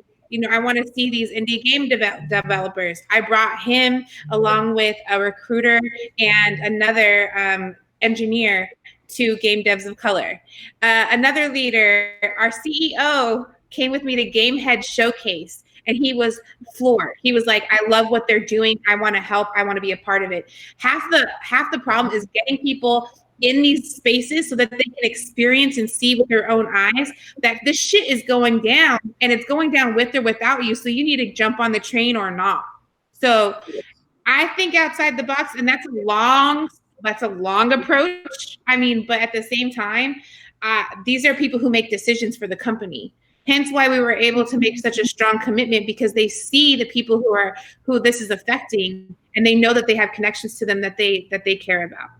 I want to see these indie game developers. I brought him along with a recruiter and another engineer to Game Devs of Color. Another leader, our CEO, came with me to Game Head Showcase. And he was floored. He was like, I love what they're doing. I want to help. I want to be a part of it. Half the problem is getting people in these spaces so that they can experience and see with their own eyes that this shit is going down, and it's going down with or without you. So you need to jump on the train or not. So I think outside the box, and that's a long approach. but at the same time, these are people who make decisions for the company. Hence why we were able to make such a strong commitment, because they see the people who this is affecting, and they know that they have connections to them that they care about.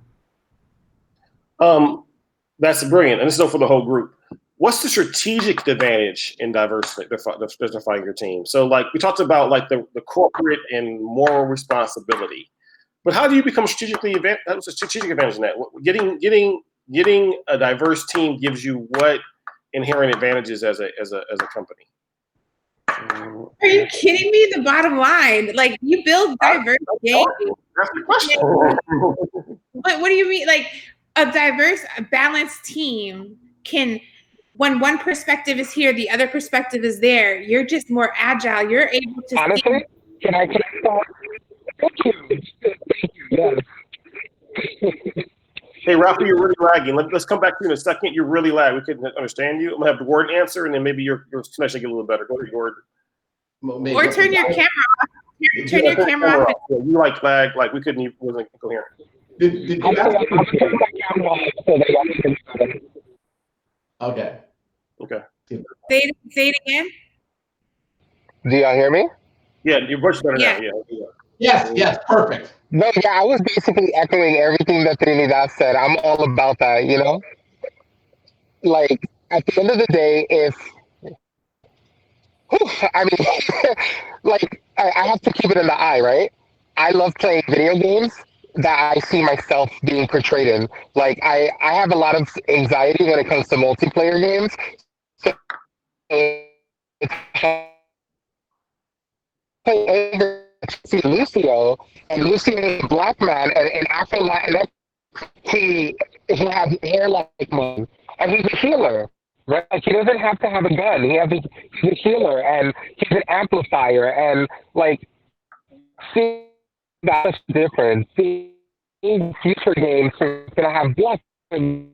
That's brilliant. And this is for the whole group. What's the strategic advantage in diversifying your team? So we talked about the corporate and moral responsibility, but how do you become strategically advanced? That was a strategic advantage in that. Getting a diverse team gives you what inherent advantages as a company? Are you kidding me? The bottom line, you build diverse games. That's the question. What do you mean? A diverse, balanced team can, when one perspective is here, the other perspective is there. You're just more agile. You're able to. Honestly, can I start? Thank you. Yes. Hey, Raffy, you're really lagging. Let's come back to you in a second. You're really lagging. We couldn't understand you. I'm gonna have the word answer, and then maybe your connection get a little better. Go to your word. Or turn your camera off. Turn your camera off. Yeah, you lag. We couldn't even, wasn't coherent. Did you ask? Okay. Say it again. Do y'all hear me? Yeah, your voice better now. Yeah. Yes, perfect. No, I was basically echoing everything that Trinidad said. I'm all about that, at the end of the day, if Whew, I mean, like I have to keep it in the eye, right? I love playing video games that I see myself being portrayed in. Like I have a lot of anxiety when it comes to multiplayer games. So it's see Lucio, and Lucio is a black man, and Afro Latinx, he has hair like mine, and he's a healer, right? Like he doesn't have to have a gun. He's a healer, and he's an amplifier, and like seeing that's different. Seeing future games are gonna have black and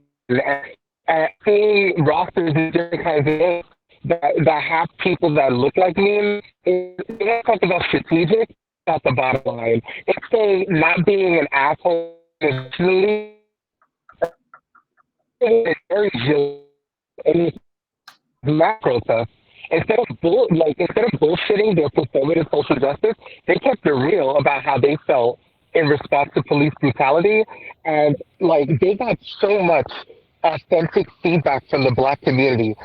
seeing rosters and different kinds of games that have people that look like me. It's not about strategic. That's the bottom line. It's saying not being an asshole intentionally. It's very just macro stuff. Instead of bullshitting their performative social justice, they kept it real about how they felt in response to police brutality, and like they got so much authentic feedback from the black community.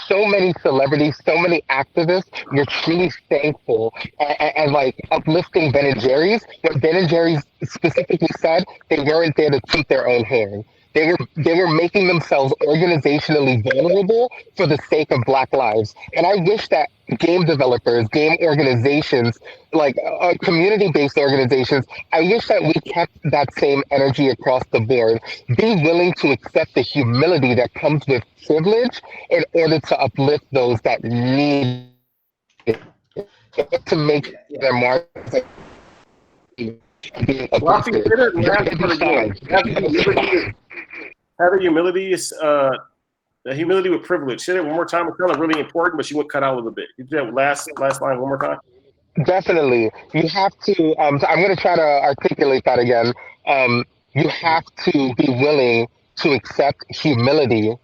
So many celebrities, so many activists were truly thankful and like uplifting Ben and Jerry's. What Ben and Jerry's specifically said, they weren't there to toot their own horn. They were making themselves organizationally vulnerable for the sake of Black lives. And I wish that game developers, game organizations, like community-based organizations, I wish that we kept that same energy across the board. Be willing to accept the humility that comes with privilege in order to uplift those that need it, to make their mark. Raffy, say that last part again. Have the humility is the humility with privilege. Say it one more time. It's kind of really important, but you went cut out a little bit. You do that last line one more time. Definitely, you have to. So I'm going to try to articulate that again. You have to be willing to accept humility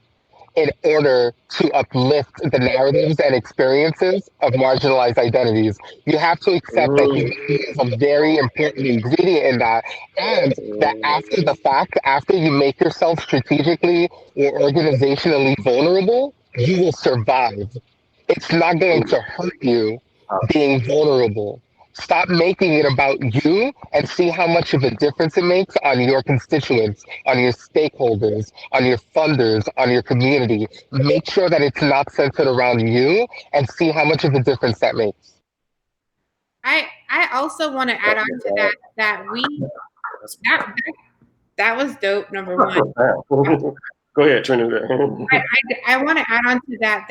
in order to uplift the narratives and experiences of marginalized identities. You have to accept that humility is a very important ingredient in that, and that after the fact, after you make yourself strategically or organizationally vulnerable, you will survive. It's not going to hurt you being vulnerable. Stop making it about you and see how much of a difference it makes on your constituents, on your stakeholders, on your funders, on your community. Make sure that it's not centered around you and see how much of a difference that makes. I also want to add on to that was dope, number one. Go ahead, Trinidad. I want to add on to that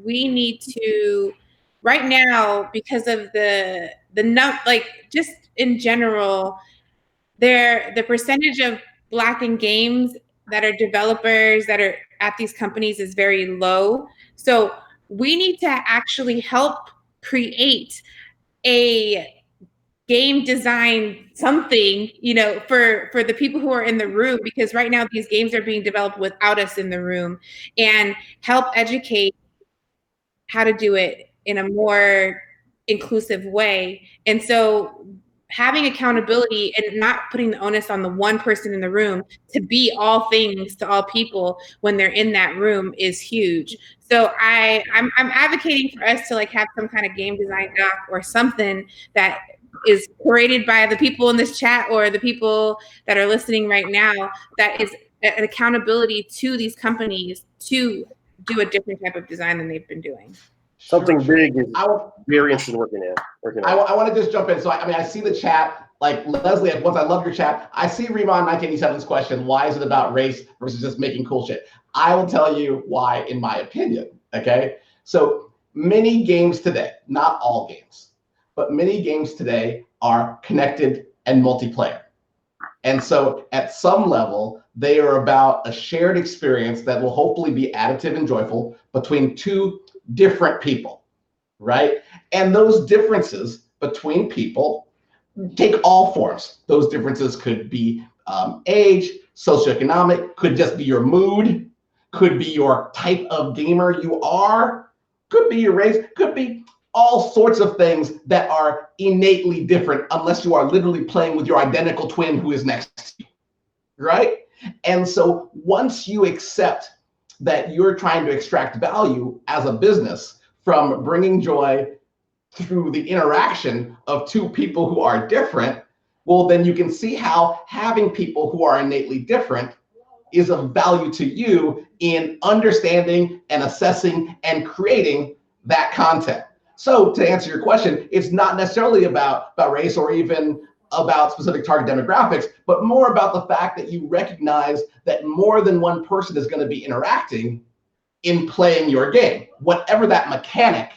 we need to right now, because of the like just in general, the percentage of Black in games that are developers that are at these companies is very low. So we need to actually help create a game design something, for the people who are in the room, because right now these games are being developed without us in the room, and help educate how to do it in a more inclusive way. And so having accountability and not putting the onus on the one person in the room to be all things to all people when they're in that room is huge. So I'm advocating for us to like have some kind of game design doc or something that is created by the people in this chat or the people that are listening right now, that is an accountability to these companies to do a different type of design than they've been doing. Something big is very interesting working in. I want to just jump in. So I see the chat. Like Leslie, once I love your chat. I see Remon 1987's question. Why is it about race versus just making cool shit? I will tell you why, in my opinion. Okay. So many games today, not all games, but many games today are connected and multiplayer. And so at some level, they are about a shared experience that will hopefully be additive and joyful between two different people, right? And those differences between people take all forms. Those differences could be age, socioeconomic, could just be your mood, could be your type of gamer you are, could be your race, could be all sorts of things that are innately different unless you are literally playing with your identical twin who is next to you, right? And so once you accept that you're trying to extract value as a business from bringing joy through the interaction of two people who are different, well, then you can see how having people who are innately different is of value to you in understanding and assessing and creating that content. So to answer your question, it's not necessarily about race or even about specific target demographics, but more about the fact that you recognize that more than one person is going to be interacting in playing your game, whatever that mechanic,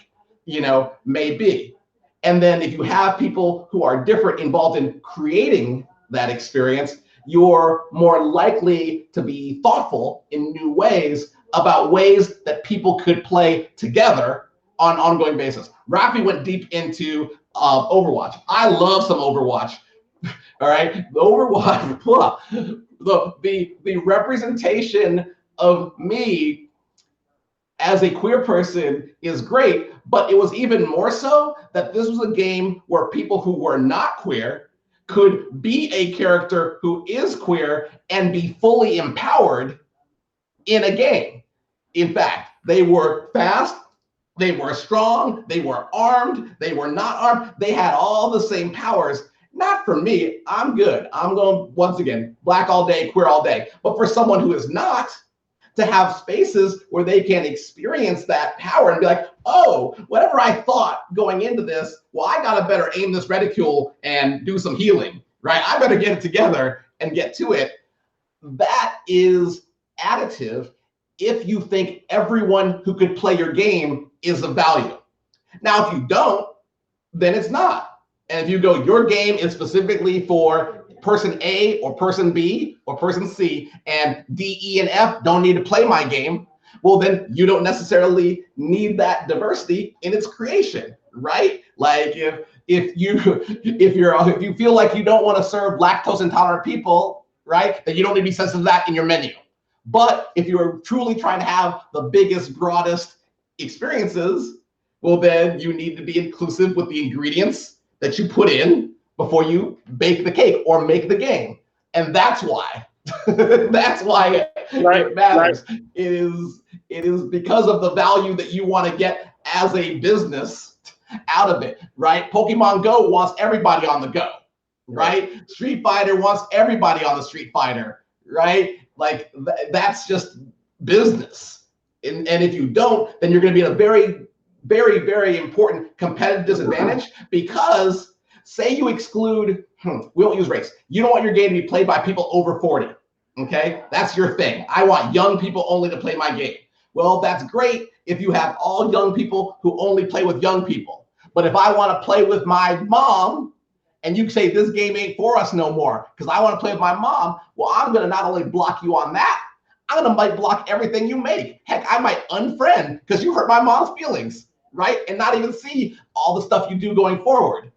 may be. And then if you have people who are different involved in creating that experience, you're more likely to be thoughtful in new ways about ways that people could play together on an ongoing basis. Raffy went deep into Overwatch. I love some Overwatch. All right, the Overwatch, the representation of me as a queer person is great, but it was even more so that this was a game where people who were not queer could be a character who is queer and be fully empowered in a game. In fact, they were fast, they were strong, they were armed, they were not armed, they had all the same powers. Not for me, I'm good. I'm going, once again, black all day, queer all day. But for someone who is not, to have spaces where they can experience that power and be like, oh, whatever I thought going into this, well, I gotta better aim this reticule and do some healing, right? I better get it together and get to it. That is additive if you think everyone who could play your game is of value. Now, if you don't, then it's not. And if you go, your game is specifically for person A or person B or person C, and D, E, and F don't need to play my game, well, then you don't necessarily need that diversity in its creation, right? Like if you feel like you don't want to serve lactose intolerant people, right, then you don't need to be sensitive to that in your menu. But if you're truly trying to have the biggest, broadest experiences, well, then you need to be inclusive with the ingredients that you put in before you bake the cake or make the game. And that's why. That's why it matters. Right. It is because of the value that you want to get as a business out of it, right? Pokemon Go wants everybody on the go, right? Street Fighter wants everybody on the Street Fighter, right? Like that's just business. And if you don't, then you're going to be in a very, very, very important competitive disadvantage, because say you exclude, we don't use race. You don't want your game to be played by people over 40, okay? That's your thing. I want young people only to play my game. Well, that's great if you have all young people who only play with young people. But if I want to play with my mom, and you say this game ain't for us no more because I want to play with my mom, well, I'm going to not only block you on that, I'm going to might block everything you make. Heck, I might unfriend because you hurt my mom's feelings, right? And not even see all the stuff you do going forward.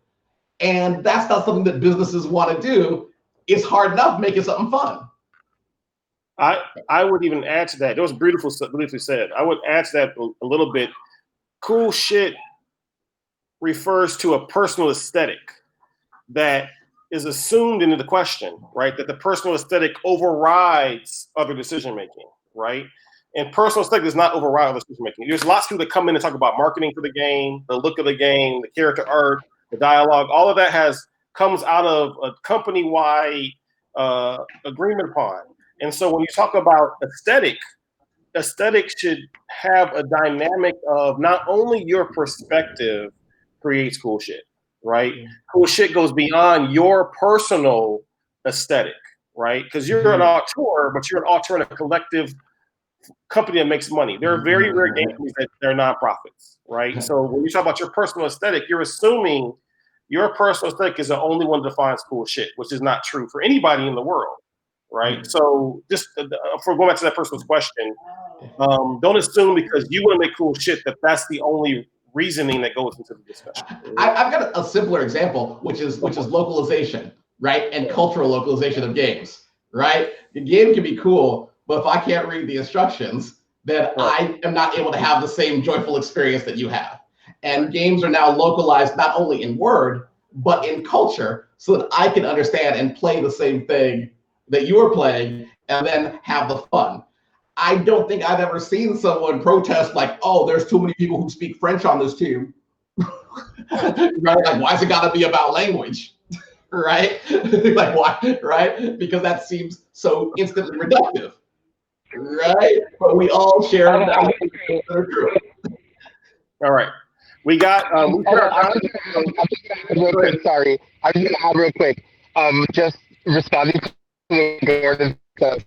And that's not something that businesses want to do. It's hard enough making something fun. I would even add to that. It was beautifully said. I would add to that a little bit. Cool shit refers to a personal aesthetic that is assumed into the question, right? That the personal aesthetic overrides other decision making, right? And personal aesthetic does not override other decision making. There's lots of people that come in and talk about marketing for the game, the look of the game, the character art, the dialogue. All of that comes out of a company-wide agreement upon. And so when you talk about aesthetic should have a dynamic of not only your perspective creates cool shit, right? Cool shit goes beyond your personal aesthetic, right? Because you're an auteur, but you're an auteur in a collective company that makes money. There are very rare game companies that they're nonprofits, right? So when you talk about your personal aesthetic, you're assuming your personal aesthetic is the only one that defines cool shit, which is not true for anybody in the world, right? So just for going back to that person's question, don't assume because you want to make cool shit that that's the only reasoning that goes into the discussion. I've got a simpler example, which is localization, right? And cultural localization of games, right? The game can be cool, but if I can't read the instructions, then I am not able to have the same joyful experience that you have. And games are now localized not only in word, but in culture, so that I can understand and play the same thing that you're playing and then have the fun. I don't think I've ever seen someone protest like, oh, there's too many people who speak French on this team. Right? Like, why's it got to be about language? Right? Like, why? Right? Because that seems so instantly reductive. Right? But we all share values that are true. All right. We got. Real quick, sorry. I'm just gonna add real quick. Just responding to Gordon's stuff.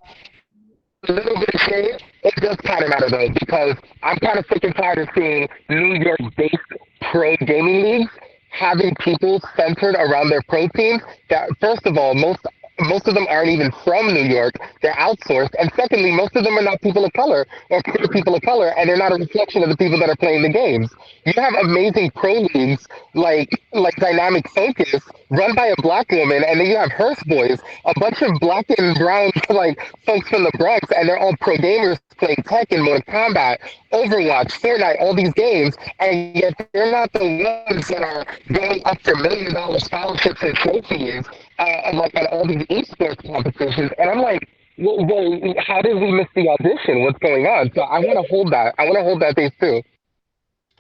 A little bit of shade, it does kind of matter though, because I'm kind of sick and tired of seeing New York-based pro gaming leagues having people centered around their pro teams that, first of all, most of them aren't even from New York. They're outsourced. And secondly, most of them are not people of color or queer people of color, and they're not a reflection of the people that are playing the games. You have amazing pro leagues like Dynamic Focus, run by a black woman, and then you have Hearst Boys, a bunch of black and brown like folks from the Bronx, and they're all pro gamers playing Tekken, Mortal Kombat, Overwatch, Fortnite, all these games, and yet they're not the ones that are going up for $1 million scholarships and trophies, like at all these esports competitions. And I'm like, well, how did we miss the audition? What's going on? So I want to hold that. I want to hold that base too.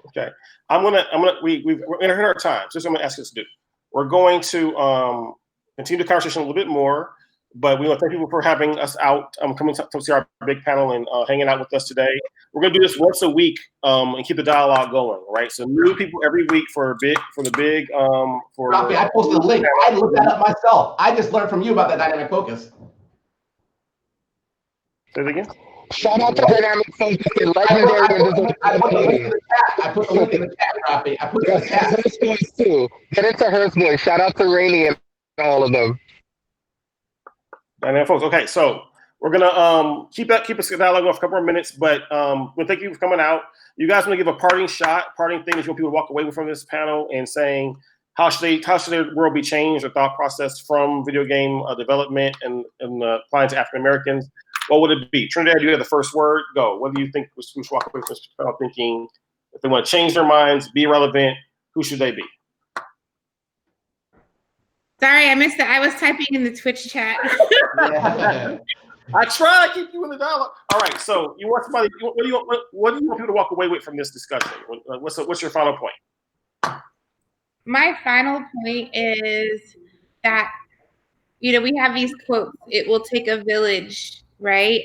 Okay, we're gonna hit our time. So I'm gonna ask us to do. We're going to continue the conversation a little bit more, but we want to thank people for having us out, coming to see our big panel and hanging out with us today. We're gonna do this once a week and keep the dialogue going, right? So new people every week for the big. Raffy, I posted a link. I looked that up myself. I just learned from you about that dynamic focus. Say it again. Shout out to Dynamic Focus and legendary. I put the link in the chat. I put the link in the chat, Raffy. I put it in the chat. Hearst Boys too. Get into Hearst Boys. Shout out to Rainey and all of them. And folks, okay, so we're gonna keep us dialogue off a couple more minutes, but well, thank you for coming out. You guys want to give a parting thing that you want people to walk away with from this panel and saying how should their world be changed, or thought process from video game development and applying to African Americans? What would it be? Trinidad, you have the first word. Go. What do you think we should walk away from this panel thinking? If they want to change their minds, be relevant, who should they be? Sorry, I missed it. I was typing in the Twitch chat. Yeah. I try to keep you in the dialogue. All right. So you want somebody? What do you want people to walk away with from this discussion? What's your final point? My final point is that, we have these quotes. It will take a village, right?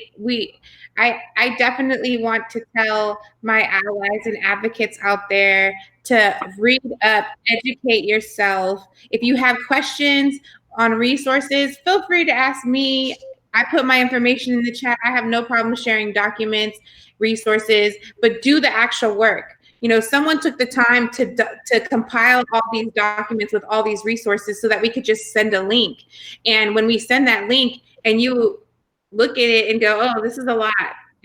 I definitely want to tell my allies and advocates out there to read up, educate yourself. If you have questions on resources, feel free to ask me. I put my information in the chat. I have no problem sharing documents, resources, but do the actual work. Someone took the time to compile all these documents with all these resources so that we could just send a link. And when we send that link and you look at it and go, oh, this is a lot,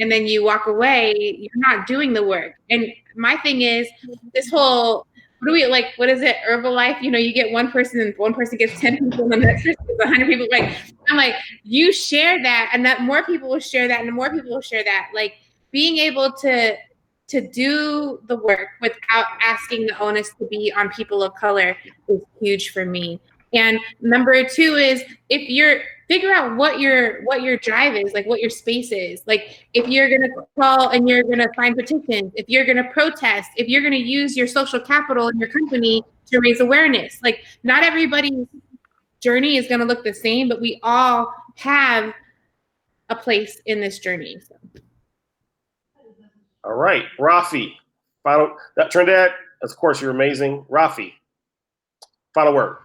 and then you walk away, you're not doing the work. And my thing is this whole, what is it, Herbalife? You get one person and one person gets 10 people and the next person gets 100 people. I'm like, you share that and that more people will share that and more people will share that. Like, being able to do the work without asking the onus to be on people of color is huge for me. And number two is figure out what your drive is, like what your space is. Like, if you're going to call and you're going to sign petitions, if you're going to protest, if you're going to use your social capital in your company to raise awareness, like, not everybody's journey is going to look the same, but we all have a place in this journey. So. All right, Raffy. Trinidad, of course, you're amazing. Raffy, final word.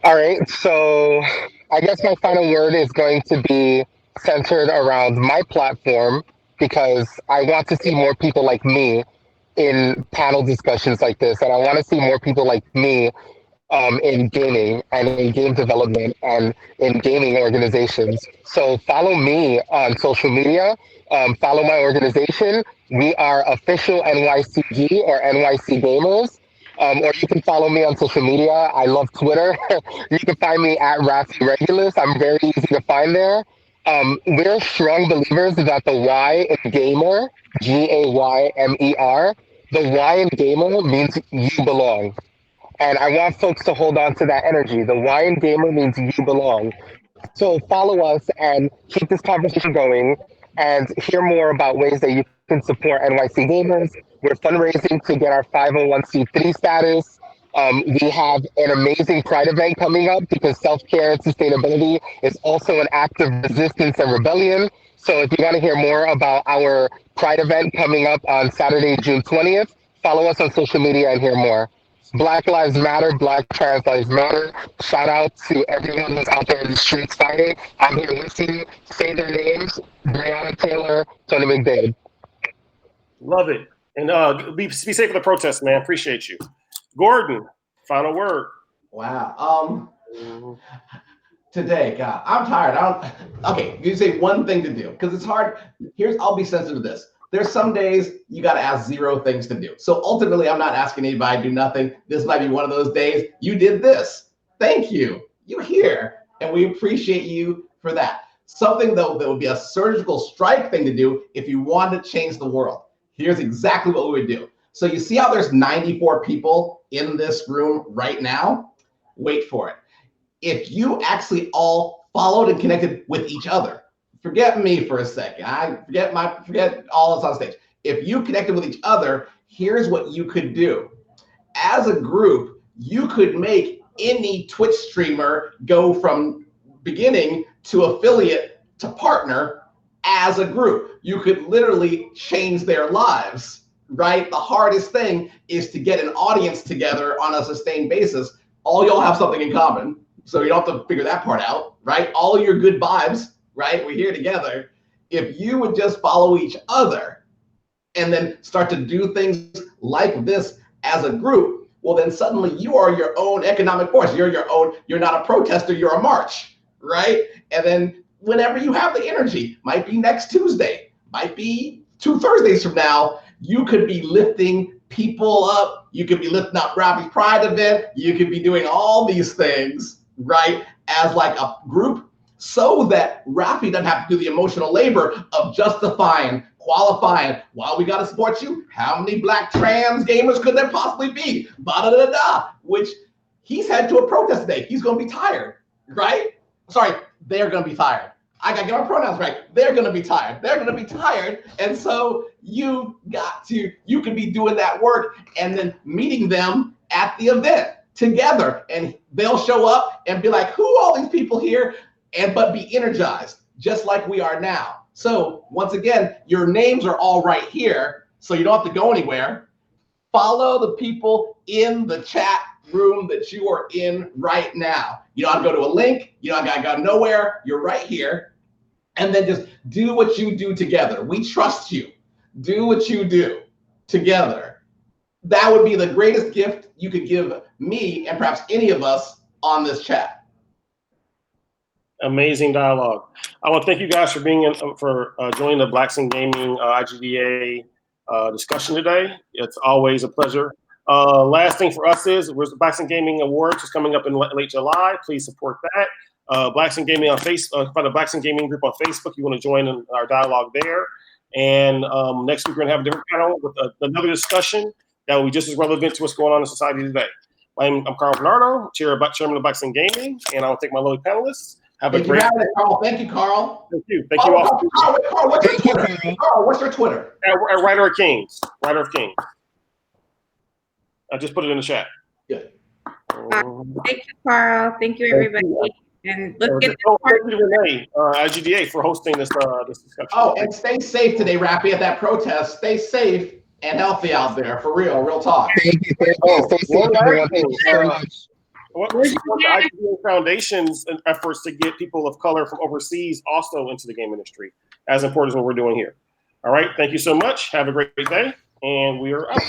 All right, so I guess my final word is going to be centered around my platform, because I want to see more people like me in panel discussions like this, and I want to see more people like me in gaming and in game development and in gaming organizations. So follow me on social media. Follow my organization. We are official NYCG or NYC Gaymers. Or you can follow me on social media. I love Twitter. You can find me at Raffy Regulus. I'm very easy to find there. We're strong believers that the Y in gamer, Gaymer, the Y in gamer means you belong. And I want folks to hold on to that energy. The Y in gamer means you belong. So follow us and keep this conversation going and hear more about ways that you can support NYC Gamers. We're fundraising to get our 501c3 status. We have an amazing Pride event coming up because self-care and sustainability is also an act of resistance and rebellion. So if you want to hear more about our Pride event coming up on Saturday, June 20th, follow us on social media and hear more. Black Lives Matter, Black Trans Lives Matter. Shout out to everyone who's out there in the streets fighting. I'm here with you. Say their names: Breonna Taylor, Tony McDade. Love it. And be safe for the protest, man. Appreciate you. Gordon, final word. Wow. Today, God, I'm tired. Okay, you say one thing to do because it's hard. I'll be sensitive to this. There's some days you got to ask 0 things to do. So ultimately, I'm not asking anybody to do nothing. This might be one of those days. You did this. Thank you. You're here, and we appreciate you for that. Something though that would be a surgical strike thing to do if you wanted to change the world. Here's exactly what we would do. So you see how there's 94 people in this room right now? Wait for it. If you actually all followed and connected with each other, forget me for a second. I forget all of us on stage. If you connected with each other, here's what you could do. As a group, you could make any Twitch streamer go from beginning to affiliate to partner as a group. You could literally change their lives, right? The hardest thing is to get an audience together on a sustained basis. All y'all have something in common, so you don't have to figure that part out, right? All your good vibes, right? We're here together. If you would just follow each other and then start to do things like this as a group, well, then suddenly you are your own economic force. You're not a protester, you're a march, right? And then whenever you have the energy, might be next Tuesday, might be 2 Thursdays from now, you could be lifting people up. You could be lifting up Raffy's Pride event. You could be doing all these things, right, as like a group, so that Raffy doesn't have to do the emotional labor of justifying, qualifying, well, we got to support you. How many Black trans gamers could there possibly be? Ba-da-da-da-da, which he's headed to a protest today. He's going to be tired, right? Sorry, they're going to be tired. I got to get my pronouns right. They're going to be tired. They're going to be tired. And so you can be doing that work and then meeting them at the event together. And they'll show up and be like, who are all these people here? But be energized, just like we are now. So once again, your names are all right here, so you don't have to go anywhere. Follow the people in the chat room that you are in right now. You don't have to go to a link. You don't have to go nowhere. You're right here. And then just do what you do together. We trust you. Do what you do together. That would be the greatest gift you could give me and perhaps any of us on this chat. Amazing dialogue. I want to thank you guys for being joining the Blacks in Gaming IGDA discussion today. It's always a pleasure. Last thing for us is the Blacks in Gaming Awards is coming up in late July. Please support that. Blacks in Gaming on Facebook, find the Blacks in Gaming group on Facebook. You want to join in our dialogue there. And next week we're going to have a different panel with another discussion that will be just as relevant to what's going on in society today. I'm Carl Varnado, chairman of Blacks in Gaming, and I want to thank my lovely panelists. Have a great day. Carl. Thank you, Carl. Thank you. Thank you all. Carl, what's your Twitter? Carl, what's your Twitter? At Writer of Kings. Writer of Kings. I just put it in the chat. Good. Thank you, Carl. Thank you, everybody. And let's get thank you to Renee, IGDA, for hosting this discussion. Oh, and stay safe today, Raffy, at that protest. Stay safe and healthy out there, for real talk. Thank you. Thank you so much. What the IGDA Foundation's efforts to get people of color from overseas also into the game industry, as important as what we're doing here. All right, thank you so much. Have a great day, and we are out.